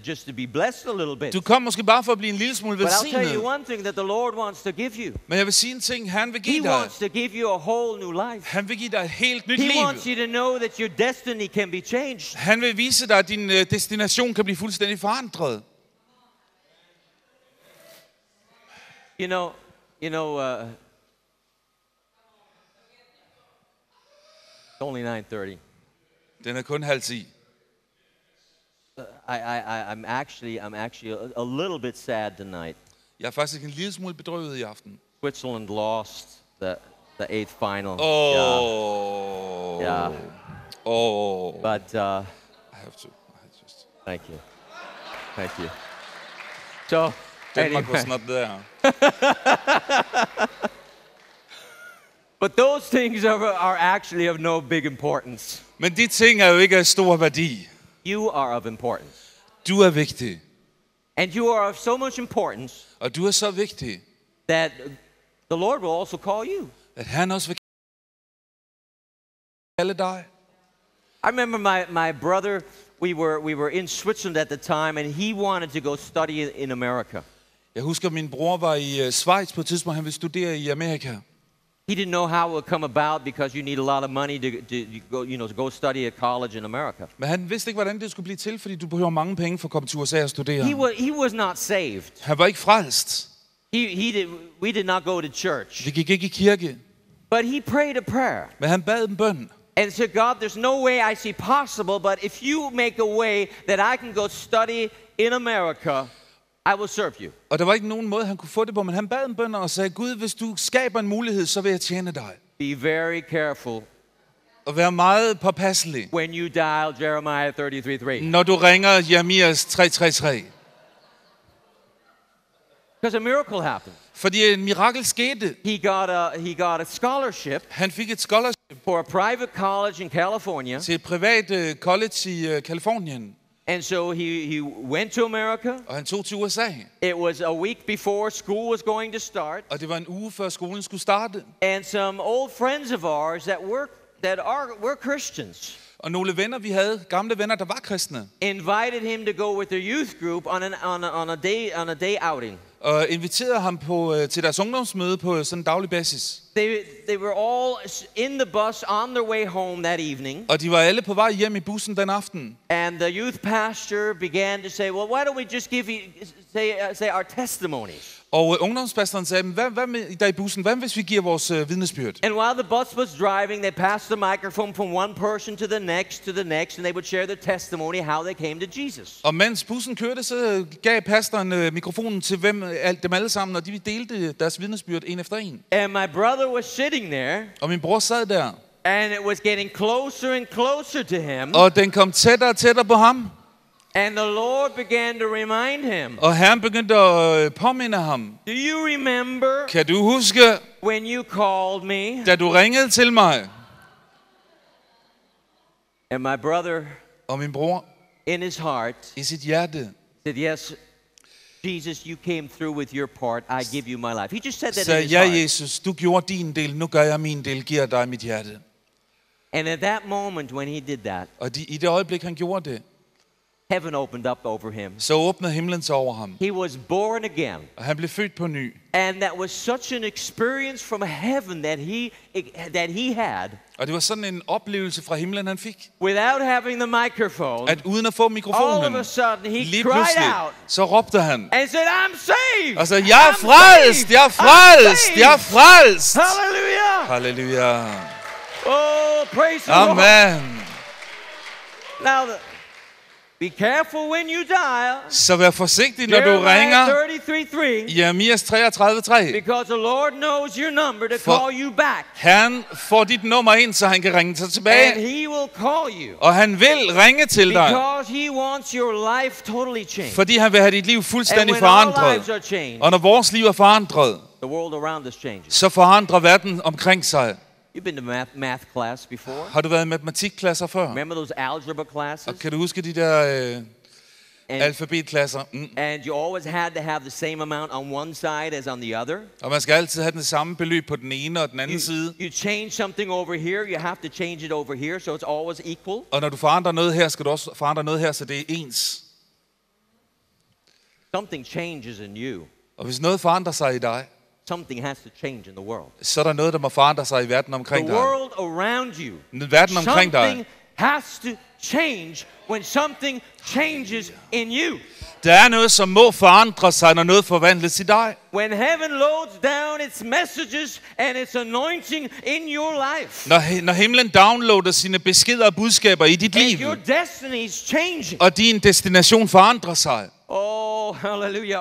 just to be blessed a little bit. Du kom måske bare for at blive en lille smule But I'll tell you velsignet. one thing that the Lord wants to give you. Men jeg vil sige en ting, han vil He give dig. wants to give you a whole new life. Han vil give dig et helt nyt He wants liv. you to know that your destiny can be changed. Han vil vise dig, at din destination kan blive fuldstændig forandret. You know, it's only 9:30. Den er kun 9:30. I'm actually a little bit sad tonight. Jeg er faktisk en lille smule bedrøvet i aften. Switzerland lost the eighth final. Yeah. Yeah. But I have to. thank you. So Denmark was anyway, not there. but those things are actually of no big importance. Men de ting er jo ikke af stor værdi. You are of importance, Du er vigtig. and you are of so much importance Og du er så vigtig, that the Lord will also call you. at han også vil kalde dig. I remember my brother. We were in Switzerland at the time, and he wanted to go study in America. Jeg husker, min bror var i Schweiz på et tidspunkt, han ville studere i Amerika. He didn't know how it would come about because you need a lot of money to go study at college in America. Men han vidste ikke, hvordan det skulle blive til, fordi du behøver mange penge for at komme til USA og studere. He was not saved. Han var ikke frelst. We did not go to church. Vi gik ikke i kirke. But he prayed a prayer Men han bad en bøn. and said, God, there's no way I see possible, but if you make a way that I can go study in America, I will serve you. Og der var ikke nogen måde, han kunne få det på, men han bad en bøn og sagde, Gud, hvis du skaber en mulighed, så vil jeg tjene dig. Be very careful Og være meget påpasselig, when you dial Jeremiah 33:3. når du ringer Jeremias 333. Because a miracle happened. Fordi en mirakel skete. He got a scholarship Han fik et scholarship for a private college in California. til et privat college i Kalifornien. And so he went to America. Og han tog til USA. It was a week before school was going to start. Og det var en uge før skolen skulle starte. And some old friends of ours that were Christians Og nogle venner, vi havde, gamle venner, der var kristne, invited him to go with their youth group on a day outing. og inviterede ham til deres ungdomsmøde på sådan en daglig basis. They were all in the bus on their way home that evening. Og de var alle på vej hjem i bussen den aften. And the youth pastor began to say, well, why don't we just say our testimonies? Og ungdomspastoren sagde, hvad med der i bussen? Hvad hvis vi giver vores vidnesbyrd? And while the bus was driving, they passed the microphone from one person to the next, and they would share their testimony, how they came to Jesus. Og mens bussen kørte, så gav pastoren mikrofonen til dem alle sammen, og de delte deres vidnesbyrd en efter en. And my brother was sitting there. Og min bror sad der. And it was getting closer and closer to him. Og den kom tættere og tættere på ham. And the Lord began to remind him. Og Herren begyndte at påminde ham. Do you remember? Kan du huske, when you called me? Da du ringede til mig? And my brother, og min bror, in his heart, i sit hjerte, said, yes, Jesus, you came through with your part. I give you my life. He just said that sagde, in his heart. ja, Jesus, du gjorde din del, nu gør jeg min del, giver dig mit hjerte. And at that moment when he did that, og i det øjeblik, han gjorde det, heaven opened up over him. Så åbnede himlen sig over ham. He was born again. Og han blev født på ny. And that was such an experience from heaven that he had. Og det var sådan en oplevelse fra himlen, han fik. Without having the microphone. At uden at få mikrofonen. All of a sudden he lige cried out. Så råbte han. And said, I'm saved. Og så jeg er frelst, jeg er frelst, jeg er frelst. Halleluja. Halleluja. Oh, praise the Lord. Amen. Now be careful when you dial. Så vær forsigtig, når du ringer. 33:3. Jeremias 33:3. Because the Lord knows your number to call you back. Herren får dit nummer ind, så han kan ringe sig tilbage. And he will call you. Og han vil ringe til dig. Because he wants your life totally changed. Fordi han vil have dit liv fuldstændig forandret. Og når vores liv er forandret, the world around us changes. Så forandrer verden omkring sig. You've been to math class before? Har du været i matematikklasser før? Remember those algebra classes? Og kan du huske de der alfabetklasser? And you always had to have the same amount on one side as on the other. Og man skal altid have det samme beløb på den ene og den anden side. You change something over here, you have to change it over here, so it's always equal. Og når du forandrer noget her, skal du også forandre noget her, så det er ens. Something changes in you. Og hvis noget forandrer sig i dig, something has to change in the world. Så er der noget, der må forandre sig i verden omkring dig. The world around you. Verden omkring dig. Something has to change when something changes in you. Der er noget, som må forandre sig, når noget forvandles i dig. When heaven loads down its messages and its anointing in your life. Når himlen downloader sine beskeder og budskaber i dit liv. And your destiny is changing. Og din destination forandrer sig. Oh, hallelujah!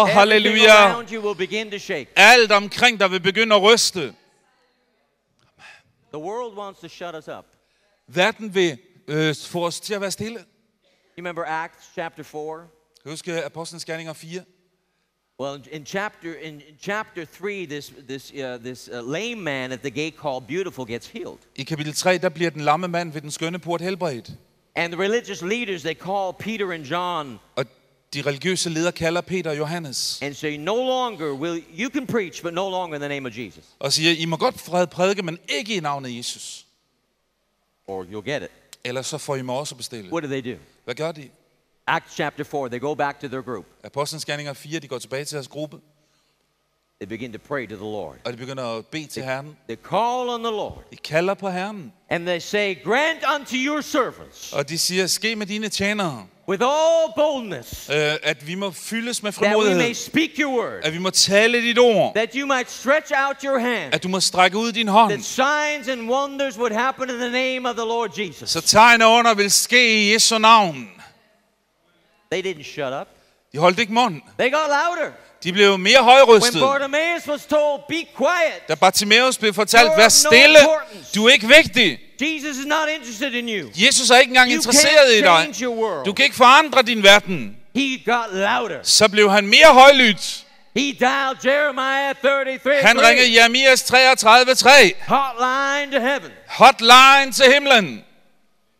Halleluja! Around you will begin to shake. Alt omkring dig vil begynde at ryste. The world wants to shut us up. Verden vil få os til at være stille. You remember Acts chapter 4? Kan du huske Apostlenes Gerninger 4? Well, in chapter 3, this lame man at the gate called Beautiful gets healed. I kapitel 3 der bliver den lamme mand ved den skønne port helbredt. And the religious leaders, they call Peter and John. Og de religiøse ledere kalder Peter og Johannes. And say, no longer will you can preach, but no longer in the name of Jesus. Og siger, I må godt prædike, men ikke i navnet Jesus. Or you'll get it. Eller så får I mig også bestille. What do they do? Hvad gør de? Acts chapter 4, they go back to their group. Apostlenes Gerninger 4, de går tilbage til deres gruppe. They begin to pray to the Lord. Og de begynder at bede til Herren. They call on the Lord. De kalder på Herren. And they say, grant unto your servants. Og de siger, ske med dine tjenere. With all boldness. At vi må fyldes med frimodighed. That we may speak your word. At vi må tale dit ord. That you might stretch out your hand. At du må strække ud din hånd. That signs and wonders would happen in the name of the Lord Jesus. Så tegn og under vil ske i Jesu navn. They didn't shut up. De holdt ikke mund. They got louder. De blev mere højrystet. When Bartimaeus was told, be quiet. Da Bartimaeus blev fortalt, vær stille. Du er ikke vigtig. Jesus is not interested in you. Jesus er ikke engang interesseret i dig. Du kan ikke forandre din verden. He got louder. Så blev han mere højlydt. He dialed Jeremiah 33:3. Han ringede Jeremias 33:3. Hotline to heaven. Hotline til himlen.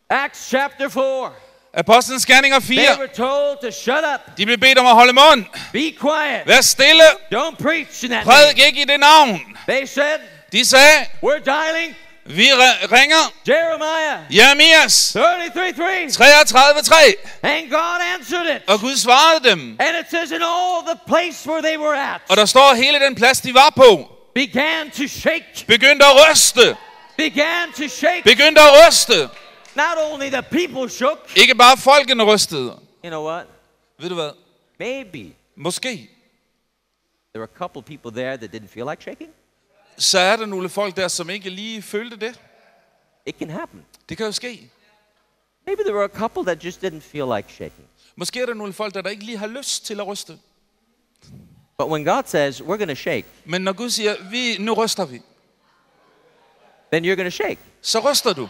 Acts chapter 4. Apostlenes Gerninger 4. They were told to shut up. De blev bedt om at holde mund. Be quiet. Vær stille. Don't preach in that Prædik name. ikke i det navn. They said, de sagde, we're dialing Vi ringer. Jeremiah Jeremias 33:3. 33:3. And God answered it. Og Gud svarede dem. And it says, in all the place where they were at, Og der står, hele den plads, de var på, began to shake. begyndte at ryste. Began to shake. Begyndte at ryste. Not only the people shook. Ikke bare folkene rystede. You know what? Ved du hvad? Maybe Måske. there were a couple people there that didn't feel like shaking. Så er der nogle folk der, som ikke lige følte det. It can happen. Det kan jo ske. Maybe there were a couple that just didn't feel like shaking. Måske er der nogle folk, der ikke lige har lyst til at ryste. But when God says, we're going to shake, Men når Gud siger, nu ryster vi, then you're going to shake. så ryster du.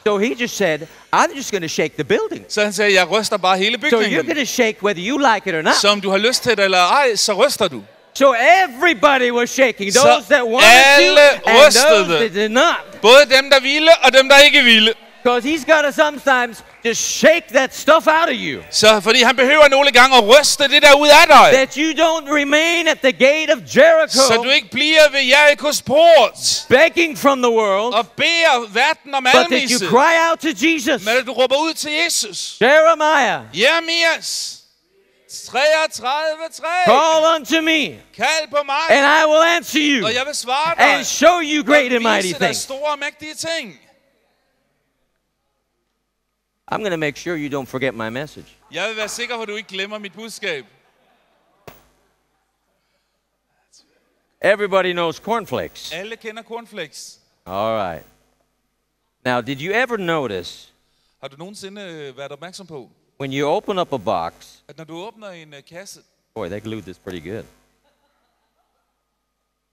So he just said, I'm just going to shake the building. Så han sagde, jeg ryster bare hele So you're going bygningen. to shake whether you like it or not. Så om du har lyst til det eller ej, så ryster du. So everybody was shaking. Så Those that wanted to alle and those rystede. that did not. Både dem, der ville, og dem, der ikke ville. Because he's got to sometimes just shake that stuff out of you. Så fordi han behøver nogle gange at ryste det der ud af dig. That you don't remain at the gate of Jericho, Så du ikke bliver ved Jerikos port begging from the world, og beder verden om but that you almisse. cry out to Jesus. Men at du råber ud til Jesus. Jeremiah, Jeremias 33:3. call unto me, Kald på mig, and I will answer you, og jeg vil svare dig. and show you great and og mighty vise dig things. store og mægtige ting. I'm going to make sure you don't forget my message. Jeg vil være sikker på, at du ikke glemmer mit budskab. Everybody knows cornflakes. Alle kender cornflakes. All right. Now, did you ever notice Har du nogensinde været opmærksom på, when you open up a box? at når du åbner en kasse, Boy, they glued this pretty good.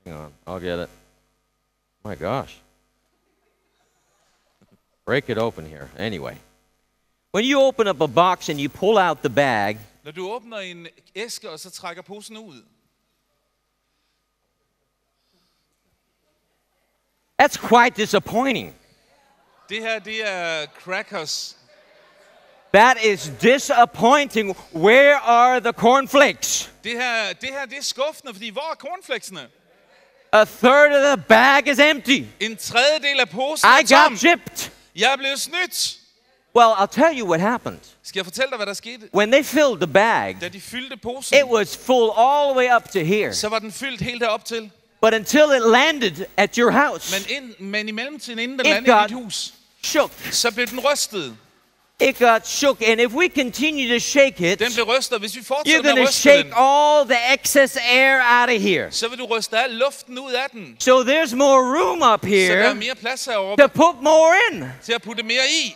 Hang on, I'll get it. My gosh. Break it open here. Anyway. When you open up a box and you pull out the bag, når du åbner en æske, og så trækker posen ud, that's quite disappointing. det her, det er crackers. That is disappointing. Where are the cornflakes? Det her, det er skuffende, fordi hvor er cornflakesene? A third of the bag is empty. En tredjedel af posen I er tom. got chipped. Jeg er blevet snydt. Well, I'll tell you what happened. Skal jeg fortælle dig, hvad der skete? When they filled the bag, Da de fyldte posen, it was full all the way up to here. så var den fyldt helt derop til. But until it landed at your house, Men i mellemtiden, inden den It landede i got- dit hus, shook. så blev den rystet. It got shook. And if we continue to shake it, Den blev rystet. Hvis vi you're fortsætter med going at to ryste shake den, all the excess air out of here. så vil du ryste al luften ud af den. So there's more room up Så der er here mere plads heroppe to put more in. til at putte mere i.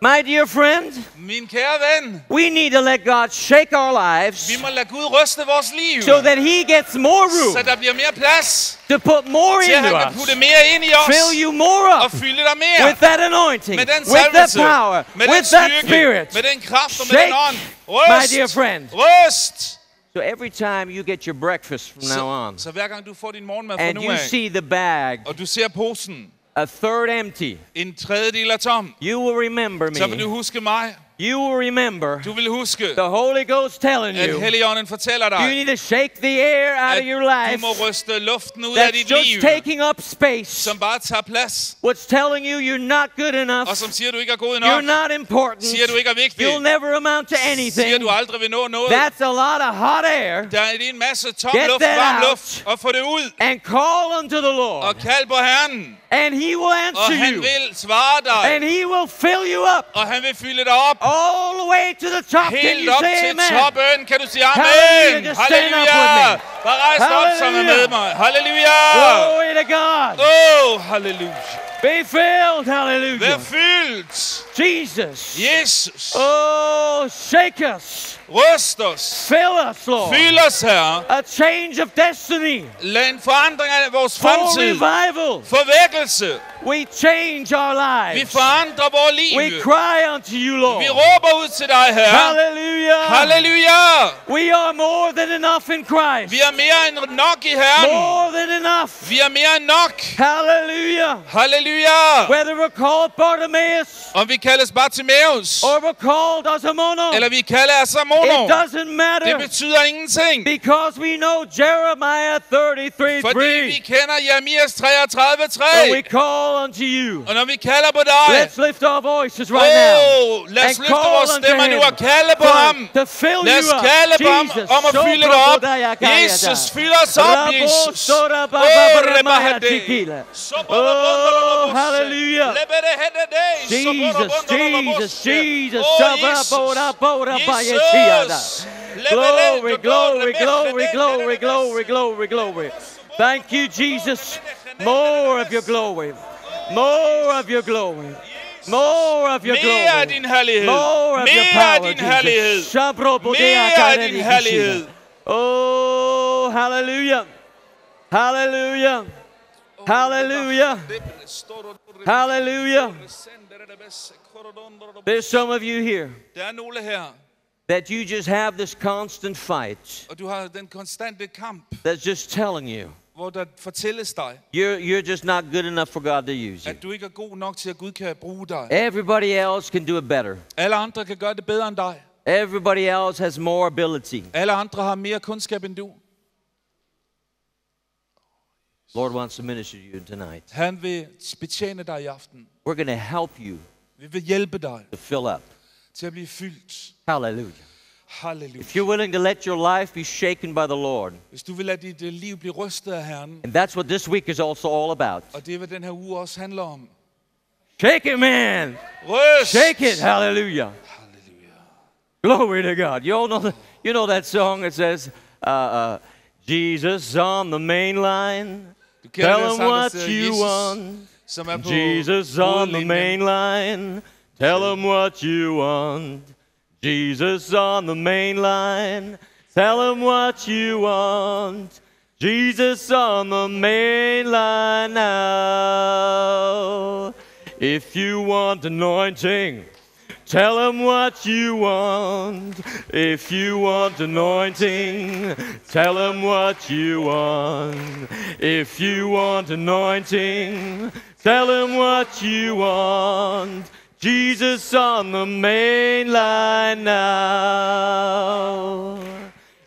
My dear friend, Min kære ven, we need to let God shake our lives vi må lade Gud ryste vores liv, so that He gets more så room der bliver mere plads to put more til, at into han kan us. putte mere ind i os Fill you more og up fylde dig mere with that anointing, med den with that salvelse, power, med den with that styrke, spirit. med den kraft og med den Shake, ånd. my dear Ryst! friend. Ryst! So every time you get your breakfast from now on, Så hver gang du får din morgenmad fra and nu you af, see the bag, og du ser posen, a third empty, en tredjedel er tom, you will remember så vil du me. huske mig. You will remember Du vil huske, the Holy Ghost telling at you Helligånden fortæller you dig, need to shake the air out at of your du life må ryste luften ud af that's dit just liv, taking up space. som bare tager plads, What's telling you you're not good og enough, som siger, du ikke er god you're nok, not important, siger, du ikke er vigtig, you'll never amount to siger, anything. du aldrig vil nå noget. That's a lot of hot air. Der er en masse tom Get luft, that varm out. luft, og få det ud, And call unto the og Lord, kald på Herren, and He will og answer han you, vil svare dig, and He will fill you up og han vil fylde dig op, all the way to the top. Can helt you op say til amen? toppen. Kan du sige Halleluja, amen? just stand up with Halleluja! me. Bare rejs dig op sammen Halleluja. med mig. Halleluja! Glory to God. Halleluja. Be filled, Vær hallelujah. fyldt. Jesus. Jesus. Oh, shake us. Ryst os. Fill us, Lord. Fyld os, Herre. A change of destiny. Lad en forandring af vores Full fremtid. revival. Forvækkelse. We change our Vi lives. forandrer vores We liv. cry unto you, Lord. Vi råber ud til dig, Herre. Hallelujah. Halleluja. We are more than enough in Christ. Vi er mere end nok i Herren. More than enough. Vi er mere end nok. Hallelujah. Halleluja. Halleluja! Whether we're called Bartimaeus Om vi kaldes Bartimaeus, or we're called Asamono, eller vi kalder Asamono, it doesn't det matter betyder ingenting. because we know Jeremiah 33:3. Fordi vi kender Jeremias 33:3. When we call unto you, Og når vi kalder på dig, let's lift our voices right now lad os and løfte call vores unto stemmer nu him og kalde på ham. to fill Lad os you up. kalde på ham Jesus, om at fylde dig op. Jesus, fyld os op, Jesus. Oh, hallelujah. Jesus, Jesus, Jesus. Glory, glory, glory, glory, glory, glory, glory. Thank you, Jesus. More of your glory. More of your glory. More of your Mere af glory. din herlighed. More of your Mere af power, din herlighed. Jesus. Mere af din herlighed. Oh, hallelujah. Hallelujah. Hallelujah. Hallelujah. There's some of you here Der er nogle her, that you just have this constant fight og du har den konstante kamp, that's just telling you hvor der fortælles dig, you're just not good enough for God to use you. at du ikke er god nok til, at Gud kan bruge dig. Everybody else can do it better. Alle andre kan gøre det bedre end dig. Everybody else has more ability. Alle andre har mere kundskab end du. Lord wants to minister to you tonight. Han vil betjene dig i aften. We're going to help you Vi vil hjælpe dig to fill up. til at blive fyldt. Hallelujah. Halleluja. If you're willing to let your life be shaken by the Lord, Hvis du vil lade dit liv blive rystet af Herren, and that's what this week is also all about. og det er, hvad den her uge også handler om. Shake it, man. Ryst! Shake it. Hallelujah. Halleluja. Glory to God. You know that song that says, Jesus on the main line. Du kender Tell den him sang, der what siger, you Jesus, want. som er på Jesus on the hovedlinjen. main line. Tell him what you want. Jesus on the main line. Tell him what you want. Jesus on the main line now. If you want anointing, tell him what you want. If you want anointing, tell him what you want. If you want anointing, tell him what you want. Jesus on the main line now.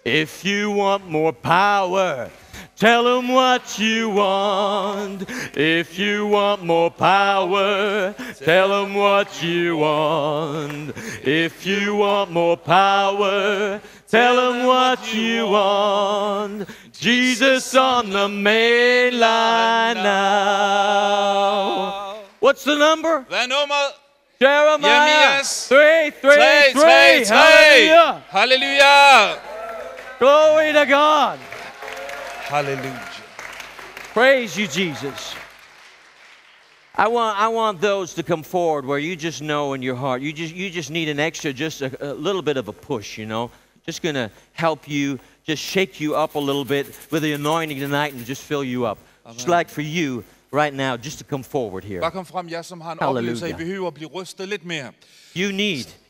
If you want more power, tell him what you want. If you want more power, tell him what you want. If you want more power, tell him what you want. Jesus on the main line now. What's the number? Hvad er nummeret? Jeremiah Jeremias 3:3. Hallelujah. Halleluja. Glory to God. Halleluja. Praise you, Jesus. I want those to come forward where you just know in your heart, you just need an extra, just a little bit of a push, you know. Just going to help you, just shake you up a little bit with the anointing tonight and just fill you up. Just like for you right now, just to come forward here. Bare kom frem, jer som har en Halleluja. oplevelse, I behøver at blive rystet lidt mere.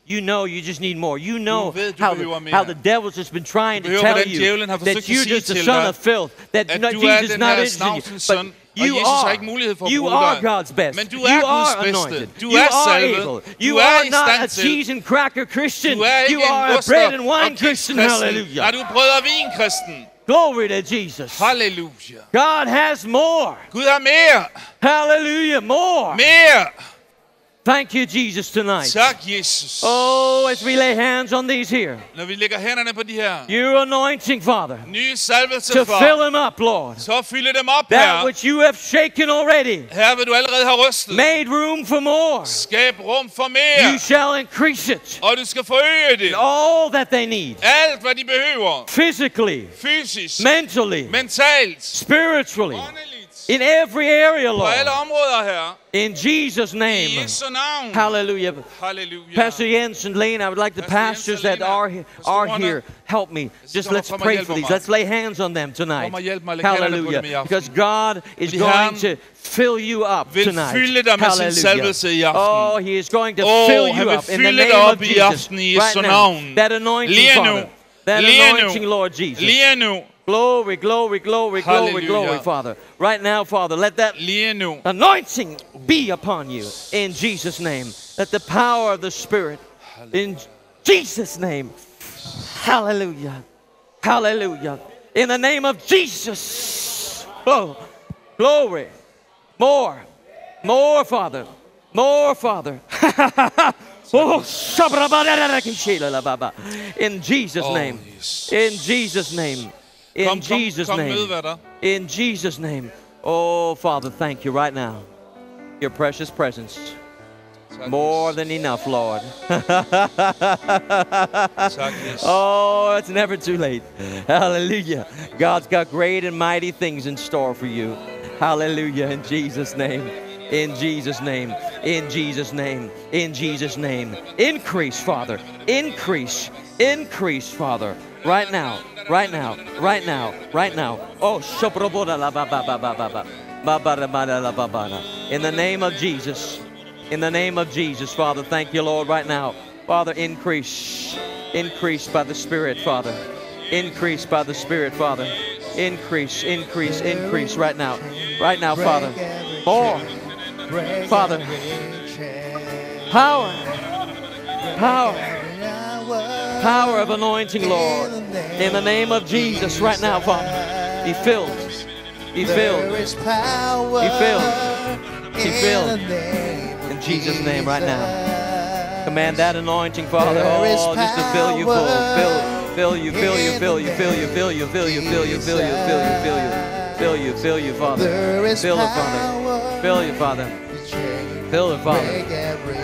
You know you just need more. You know Du ved, du how behøver mere. how the devil's just been trying to behøver, tell hvordan you djævlen har forsøgt that at you're sige just a til son dig, of filth, that at no, du er Jesus is den not her interested in you. snavsens But søn, og you Jesus har ikke mulighed for at you bruge are dig. God's best. Men du You er are Guds bedste. anointed. Du You er are salvet. able. Du You er are i not stand a til. cheese and cracker Christian. Du er You ikke en are a oster- bread and og wine Christian. kikskristen. Hallelujah. Nej, du er brød og vin kristen. Glory to Jesus. Halleluja. God has more. Gud har mere. Hallelujah. More. Mere. Thank you, Jesus, tonight. Tak, Jesus. Oh, as we lay hands on these here, Når vi lægger hænderne på de her your anointing, Father, nye salvelse to for, fill them up, Lord. så fylde dem op, That her. which you have shaken already, Her vil du allerede have rystet. made room for more. Skab rum for You mere. shall increase it. Og du skal forøge det. All that they need, Alt, hvad de behøver. physically, Fysisk. mentally, Mentalt. spiritually, Åndeligt. in every area, På alle Lord. områder her. In Jesus' I name. Jesu navn. Hallelujah. Halleluja. Pastor Jens and Lane, I would like the Pastor Jens pastors og that Lena, are pastorerne, here, help me. Just kommer let's frem og pray hjælper for these. mig. Let's lay hands on them tonight. Kom og hjælp mig at lægge hænderne på Hallelujah. dem i aften. Because God is Fordi going Herren to fill you up vil tonight. fylde dig med sin salvelse i aften. Oh, He is going to fill Han you vil up in the fylde dig name op of i Jesus. aften i Jesu Right now. navn. That anointing, Lige nu. Father. That Lige anointing, nu. Lord Jesus. Lige nu. Glory, glory, glory, glory, Hallelujah. glory, Father. Right now, Father, let that Lige nu. anointing be upon you in Jesus' name. Let the power of the Spirit in Jesus' name. Hallelujah. Hallelujah. In the name of Jesus. Oh, glory. More. More, Father. More, Father. Oh, in Jesus' name. In Jesus' name. In Jesus' kom, name. mød hvad der. In Jesus' name. Oh, Father, thank you right now. Your precious presence. Tak, More Jesus. than enough, Lord. Tak, Jesus. Oh, it's never too late. Hallelujah. God's got great and mighty things in store for you. Hallelujah. In Jesus' name. In Jesus' name. In Jesus' name. In Jesus' name. Increase, Father. Increase. Increase, Father. Right now. Right now. Right now. Right now. Oh, in the name of Jesus. In the name of Jesus, Father, thank you, Lord, right now. Father, increase. Increase by the Spirit, Father. Increase by the Spirit, Father. Increase, increase, increase right now. Right now, Father. More. Father. Power. Power. Power of anointing, Lord. In the name of Jesus, right now, Father. Be filled. Be filled. Be filled. Be filled. In Jesus' name right now. Command that anointing, Father. Oh, just to fill you full. Fill you, fill you, fill you, fill you, fill you, fill you, fill you, fill you, fill you, fill you, fill you, fill you, Father. Fill it, Father. Fill you, Father. Fill it, Father.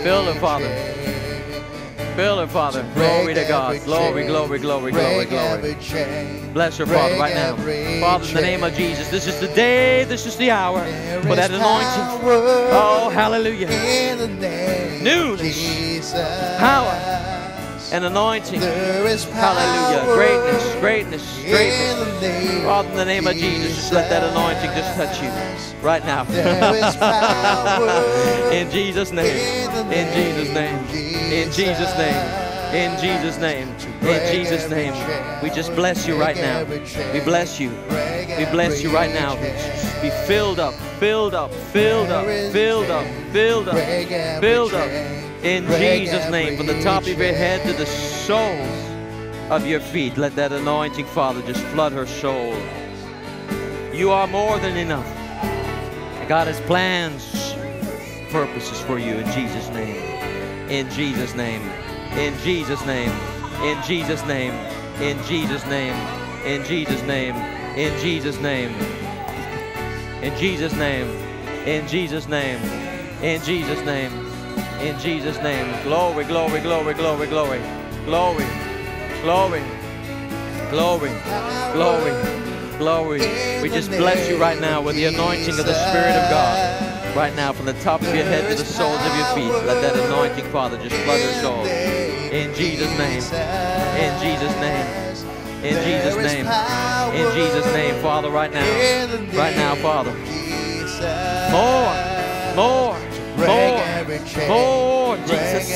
Fill it, Father. Fill it, Father. Glory to God. Glory, glory, glory, glory, glory. Bless her, Father, right now. Father, in the name of Jesus, this is the day, this is the hour for that anointing. Oh, hallelujah. Newness, power, and anointing. Hallelujah. Greatness, greatness, greatness. Father, in the name of Jesus, just let that anointing just touch you right now. In Jesus' name. In Jesus' name. In Jesus' name. In Jesus' name. In Jesus' name. We just bless you right now. We bless you. We bless you right now. Be filled up, filled up, filled up, filled up, filled up, filled up. In Jesus' name, from the top of your head to the soles of your feet, let that anointing, Father, just flood her soul. You are more than enough. God has plans, purposes for you in Jesus' name. In Jesus' name. In Jesus' name. In Jesus' name. In Jesus' name. In Jesus' name. In Jesus' name. In Jesus' name. In Jesus' name. In Jesus' name. In Jesus' name. Glory, glory, glory, glory, glory. Glory. Glory. Glory. Glory. Glory. We just bless you right now with the anointing of the Spirit of God. Right now, from the top of your head to the soles of your feet, let that anointing, Father, just flood her soul. In Jesus' name. In Jesus' name. In Jesus' name. In Jesus' name, Father, right now. Right now, Father. More. More. More. More, Jesus.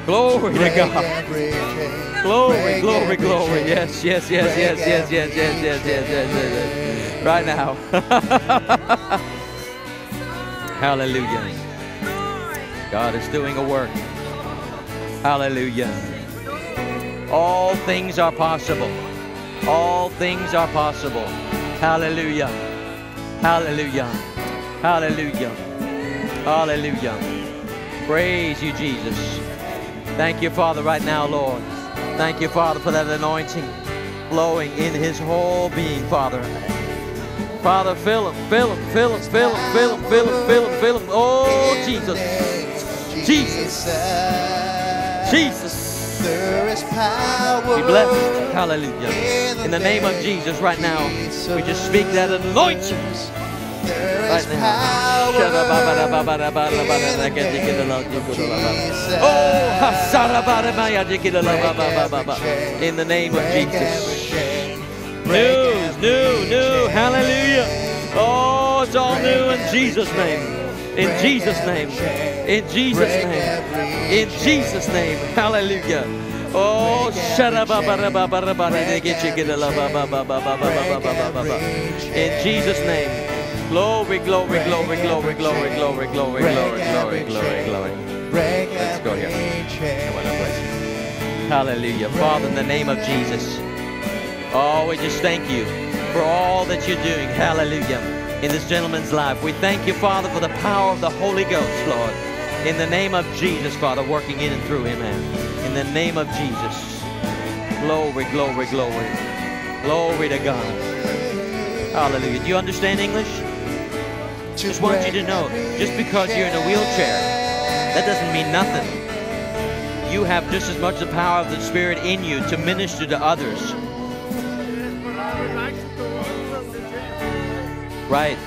Glory to God. Glory, glory, glory. Yes, yes, yes, yes, yes, yes, yes, yes, yes, yes, yes. Right now. Hallelujah. God is doing a work. Hallelujah. All things are possible. All things are possible. Hallelujah. Hallelujah. Hallelujah. Hallelujah. Praise you, Jesus. Thank you, Father, right now, Lord. Thank you, Father, for that anointing flowing in his whole being, Father. Father, fill him, fill him, fill him, fill him, fill him, fill him, fill him, fill him. Oh, Jesus. Jesus. Jesus. Be blessed. Hallelujah. In the name of Jesus right now, we just speak that anointing right now. In the name of Jesus. New. Hallelujah. Oh, it's all new in Jesus' name. In Jesus' name. In Jesus' name. In Jesus' name. Hallelujah. Oh, in Jesus' name. Glory, glory, glory, glory, glory, glory, glory, glory, glory, glory, glory. Let's go here. Come on, bless you. Hallelujah. Father, in the name of Jesus. Oh, we just thank you for all that you're doing. Hallelujah. In this gentleman's life. We thank you, Father, for the power of the Holy Ghost, Lord. In the name of Jesus, Father, working in and through him, man. In the name of Jesus. Glory, glory, glory. Glory to God. Hallelujah. Do you understand English? Just want you to know, just because you're in a wheelchair, that doesn't mean nothing. You have just as much the power of the Spirit in you to minister to others. Right.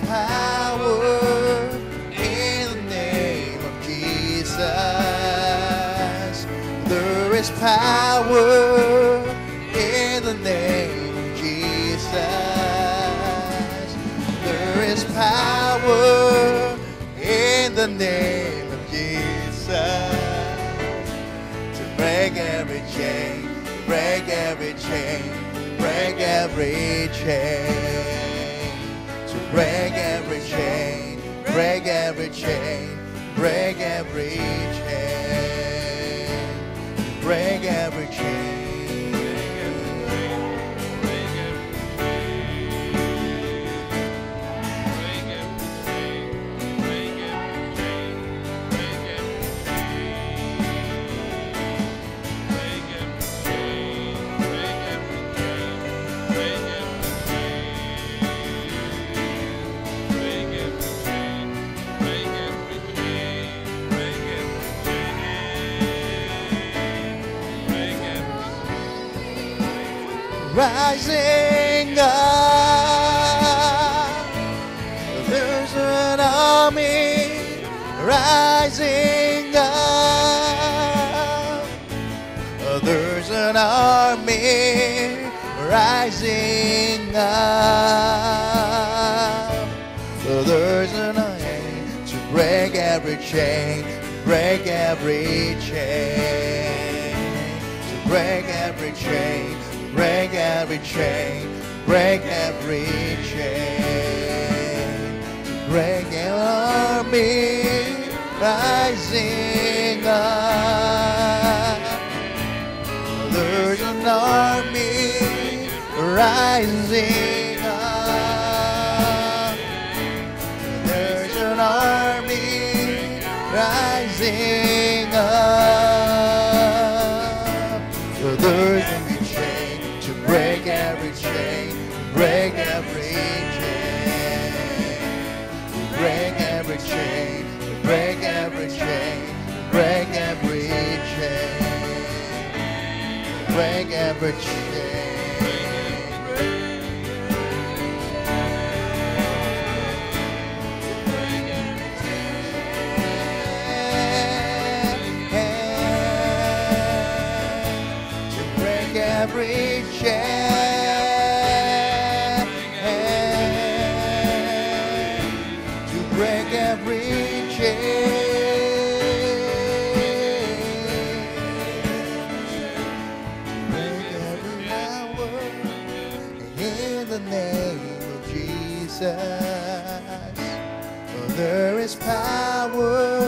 Power in the name of Jesus. There is power in the name of Jesus. There is power in the name of Jesus to break every chain, break every chain, break every chain. Break every chain, break every chain, break every chain, break every chain. Rising up, there's an army rising up. There's an army rising up. There's an army to break every chain, break every chain, to break every chain. Break every chain, break every chain, break an army rising up. Therean army rising up. There's an army rising up. There's every chain to break every chain, break every chain, break every chain, break every chain, break every chain, break every chain. Every chain, to break every chain, break every power in the name of Jesus. For there is power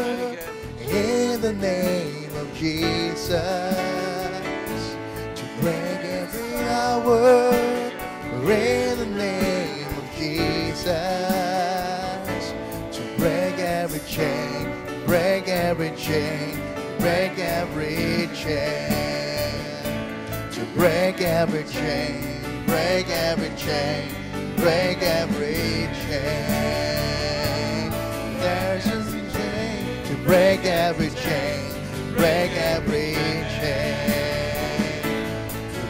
in the name of Jesus. Break every hour in the name of Jesus. To break every chain, break every chain, break every chain. To break every chain, break every chain, break every chain. There's a chain to break every chain, break every chain.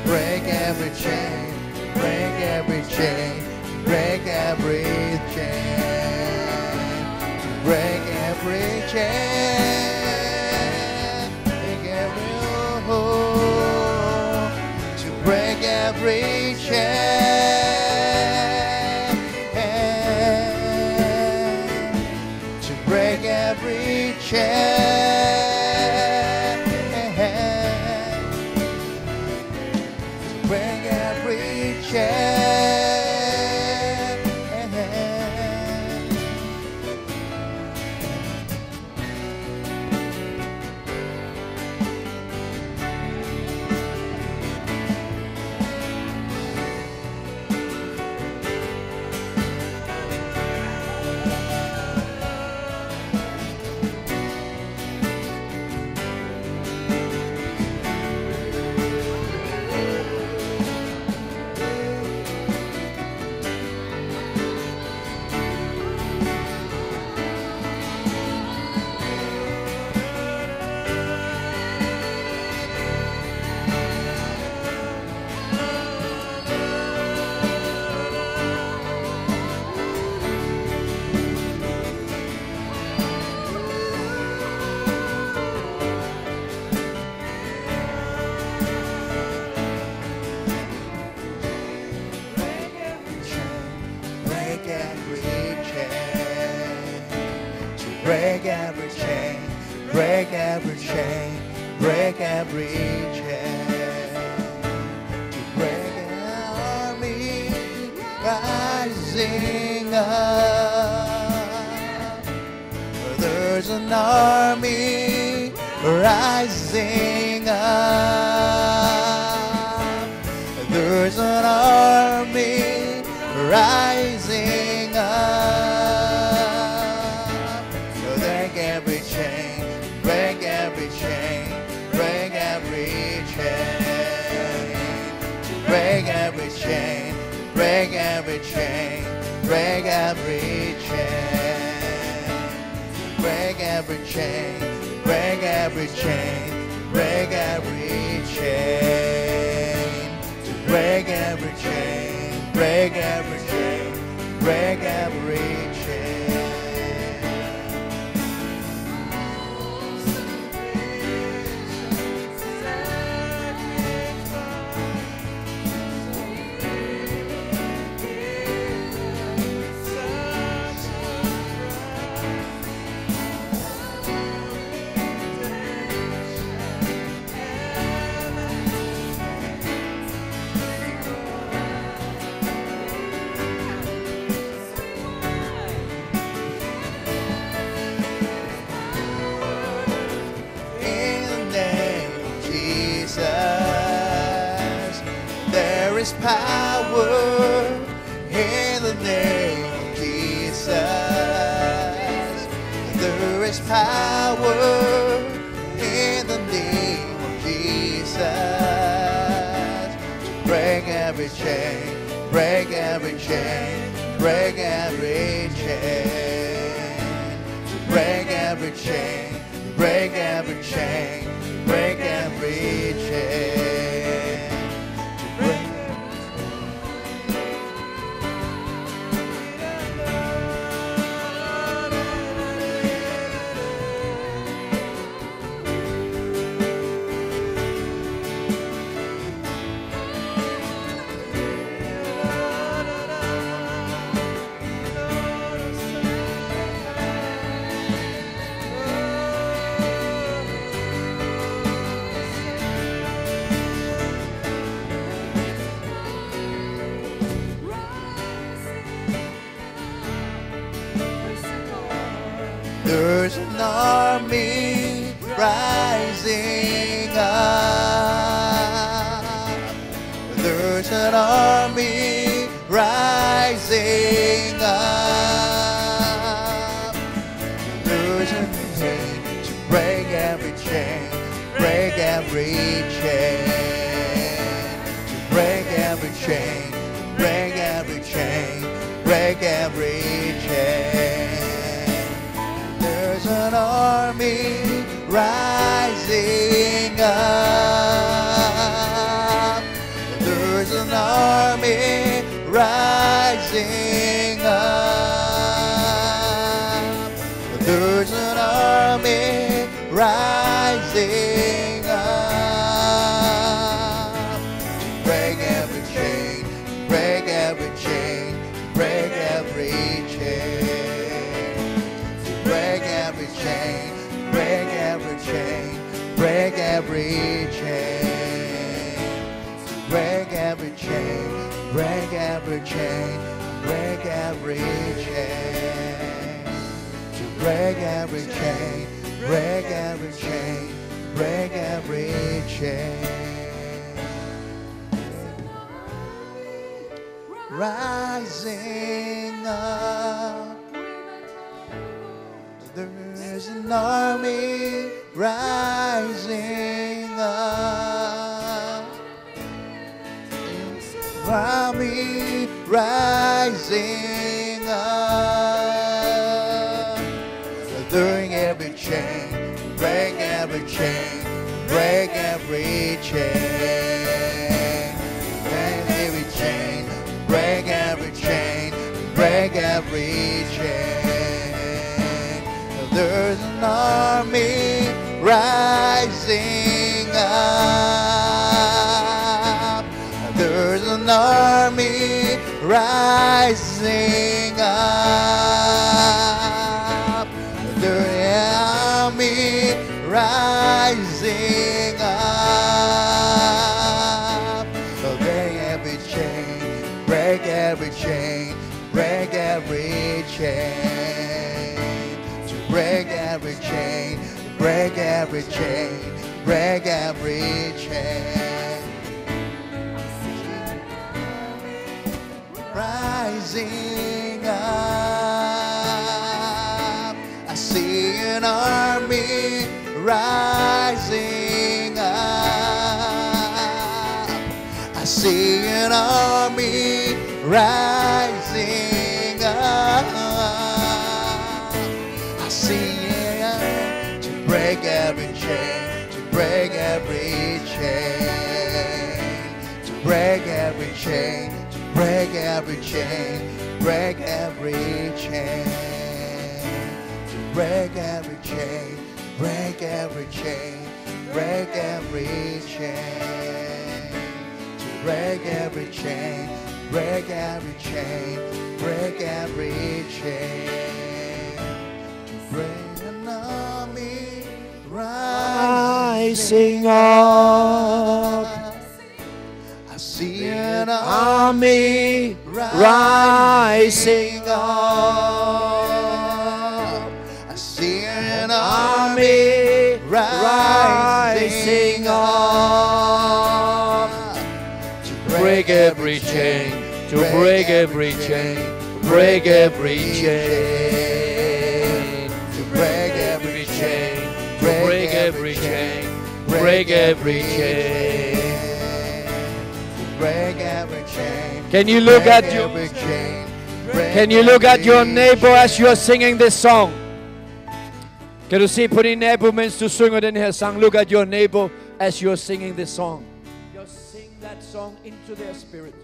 Break every chain, break every chain, chain, to break every chain, to break every chain, to break every chain. Break every chain, break every chain, break every chain, to break an army rising up. There's an army rising up. There's an army rising up. Every chain, break every chain, break every chain, break every chain, break every chain, break every chain, break every chain, break every chain, break every chain, break every chain, break every chain, break every chain. There is power in the name of Jesus. There is power in the name of Jesus. Break every chain, break every chain, break every chain. Break every chain, break every chain, break every chain. There's an army rising up. There's an army rising up. There's a chain to break every chain, break every chain, to break every chain, break every chain, break every chain. There's an army rising up. There's an army rising up. There's an army every chain, to break every chain, break every chain, break every chain, to break every chain, break every chain, break every chain. Rising up, there's an army rising up, army rising up, doing every chain, break every chain, break every chain, break every chain, break every chain, break every chain. There's an army rising up. There's an army rising up. There's an army rising up. Break every chain, break every chain, break every chain. To break every chain, break every chain, break every chain. Rising up, I see an army rising up. I see an army rising up. I see it to break every chain, to break every chain, to break every chain, to break every chain, break every chain, to break every chain, break every chain, break every chain, to break every chain, break every chain, break every chain, to break an army rising up. I see an army rising up. I see an army rising up. To break every chain, to break every chain, break every chain, to break every chain, to break every chain, break every chain. Break every chain. Can you look at your neighbor as you are singing this song? Kan du se på din nabo mens du synger den her sang? Look at your neighbor as you are singing this song. Just sing that song into their spirit.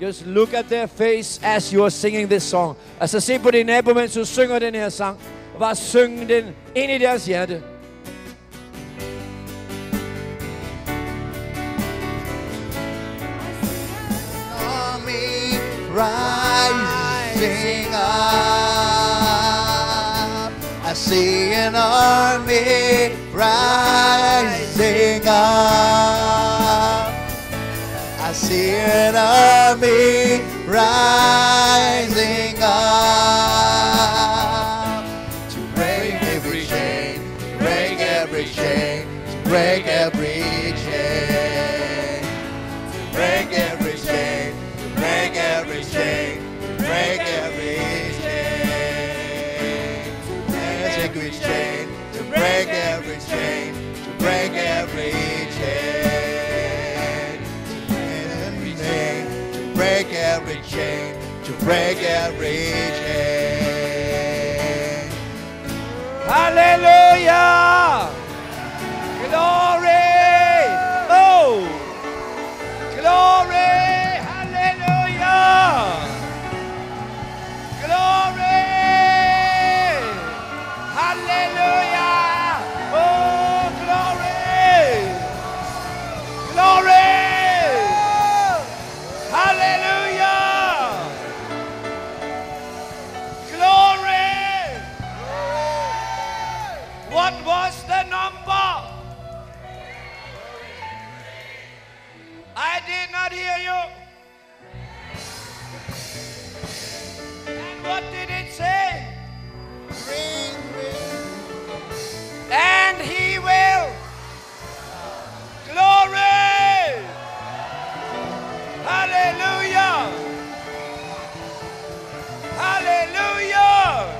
Just look at their face as you are singing this song. Altså se på din nabo mens du synger den her sang. Og bare syng den ind i deres hjerte. Rising up, I see an army rising up. I see an army rising up to break every chain, break every chain, to break every chain, to break every chain. Break every chain, break every chain, break every chain, to break every chain, to break every chain, to break every chain, to break every chain. Hallelujah! Glory! Oh! Glory! Glory! Hallelujah! Oh, glory! Glory! Hallelujah! not hear you. And what did it say? And he will. Glory. Hallelujah. Hallelujah.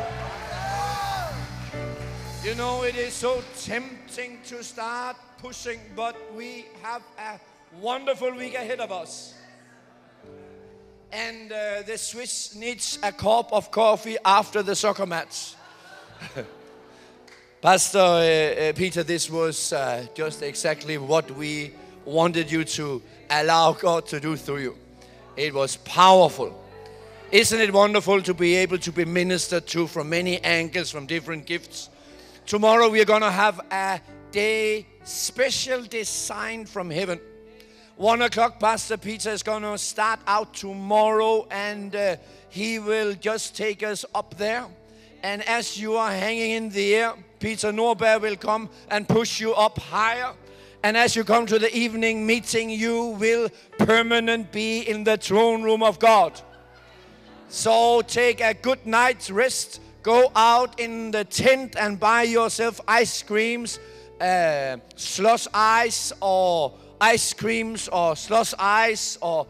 You know, it is so tempting to start pushing, but we have a wonderful week ahead of us. And the Swiss needs a cup of coffee after the soccer match. Pastor Peter, this was just exactly what we wanted you to allow God to do through you. It was powerful. Isn't it wonderful to be able to be ministered to from many angles, from different gifts? Tomorrow we are going to have a day special designed from heaven. 1 o'clock, Pastor Peter is going to start out tomorrow, and he will just take us up there. And as you are hanging in the air, Peter Norberg will come and push you up higher. And as you come to the evening meeting, you will permanently be in the throne room of God. So take a good night's rest. Go out in the tent and buy yourself ice creams, slush ice, or ice creams, or slush ice, or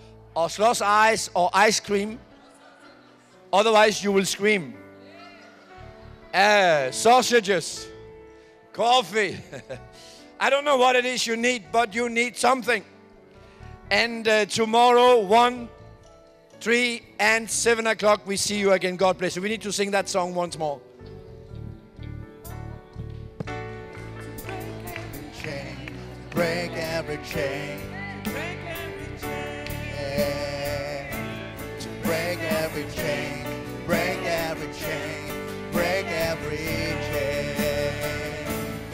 slush ice, or ice cream. Otherwise, you will scream. Sausages, coffee. I don't know what it is you need, but you need something. And tomorrow, 1, 3, and 7 o'clock, we see you again. God bless you. We need to sing that song once more. Break every chain. Break every chain. To break every chain. Break every chain. Break every chain.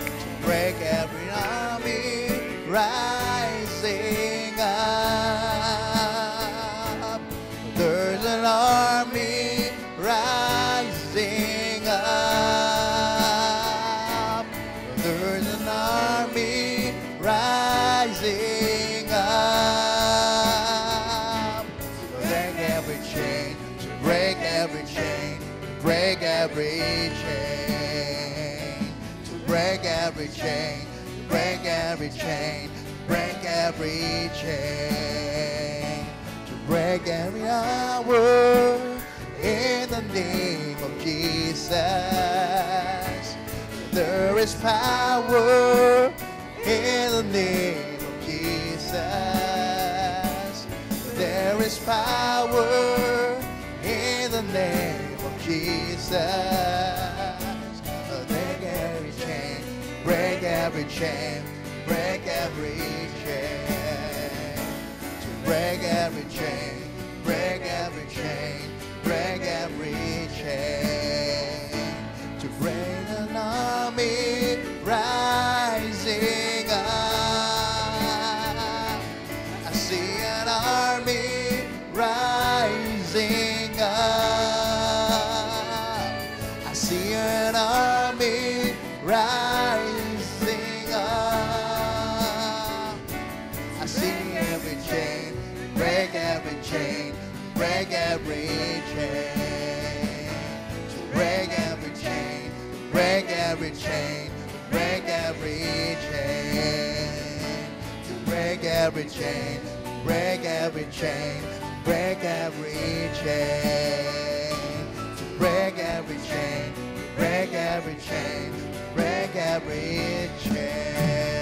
To break every army rising up. There's an army rising up. There's an army rising up. Break every chain, to break every chain, break every chain, to break every chain, break every chain, break every chain, to break every hour in the name of Jesus. There is power in the name of Jesus. There is power in the name of Jesus. Break every chain, break every chain, break every chain. To break every chain, break every chain, break every chain. To break an army rising up. I see an army rising up. I see an army rising up. I see every chain, break every chain, break every chain. To break every chain, break every chain, break every chain. To break every chain, break every chain, break every chain. To break every chain, break every chain, break every chain.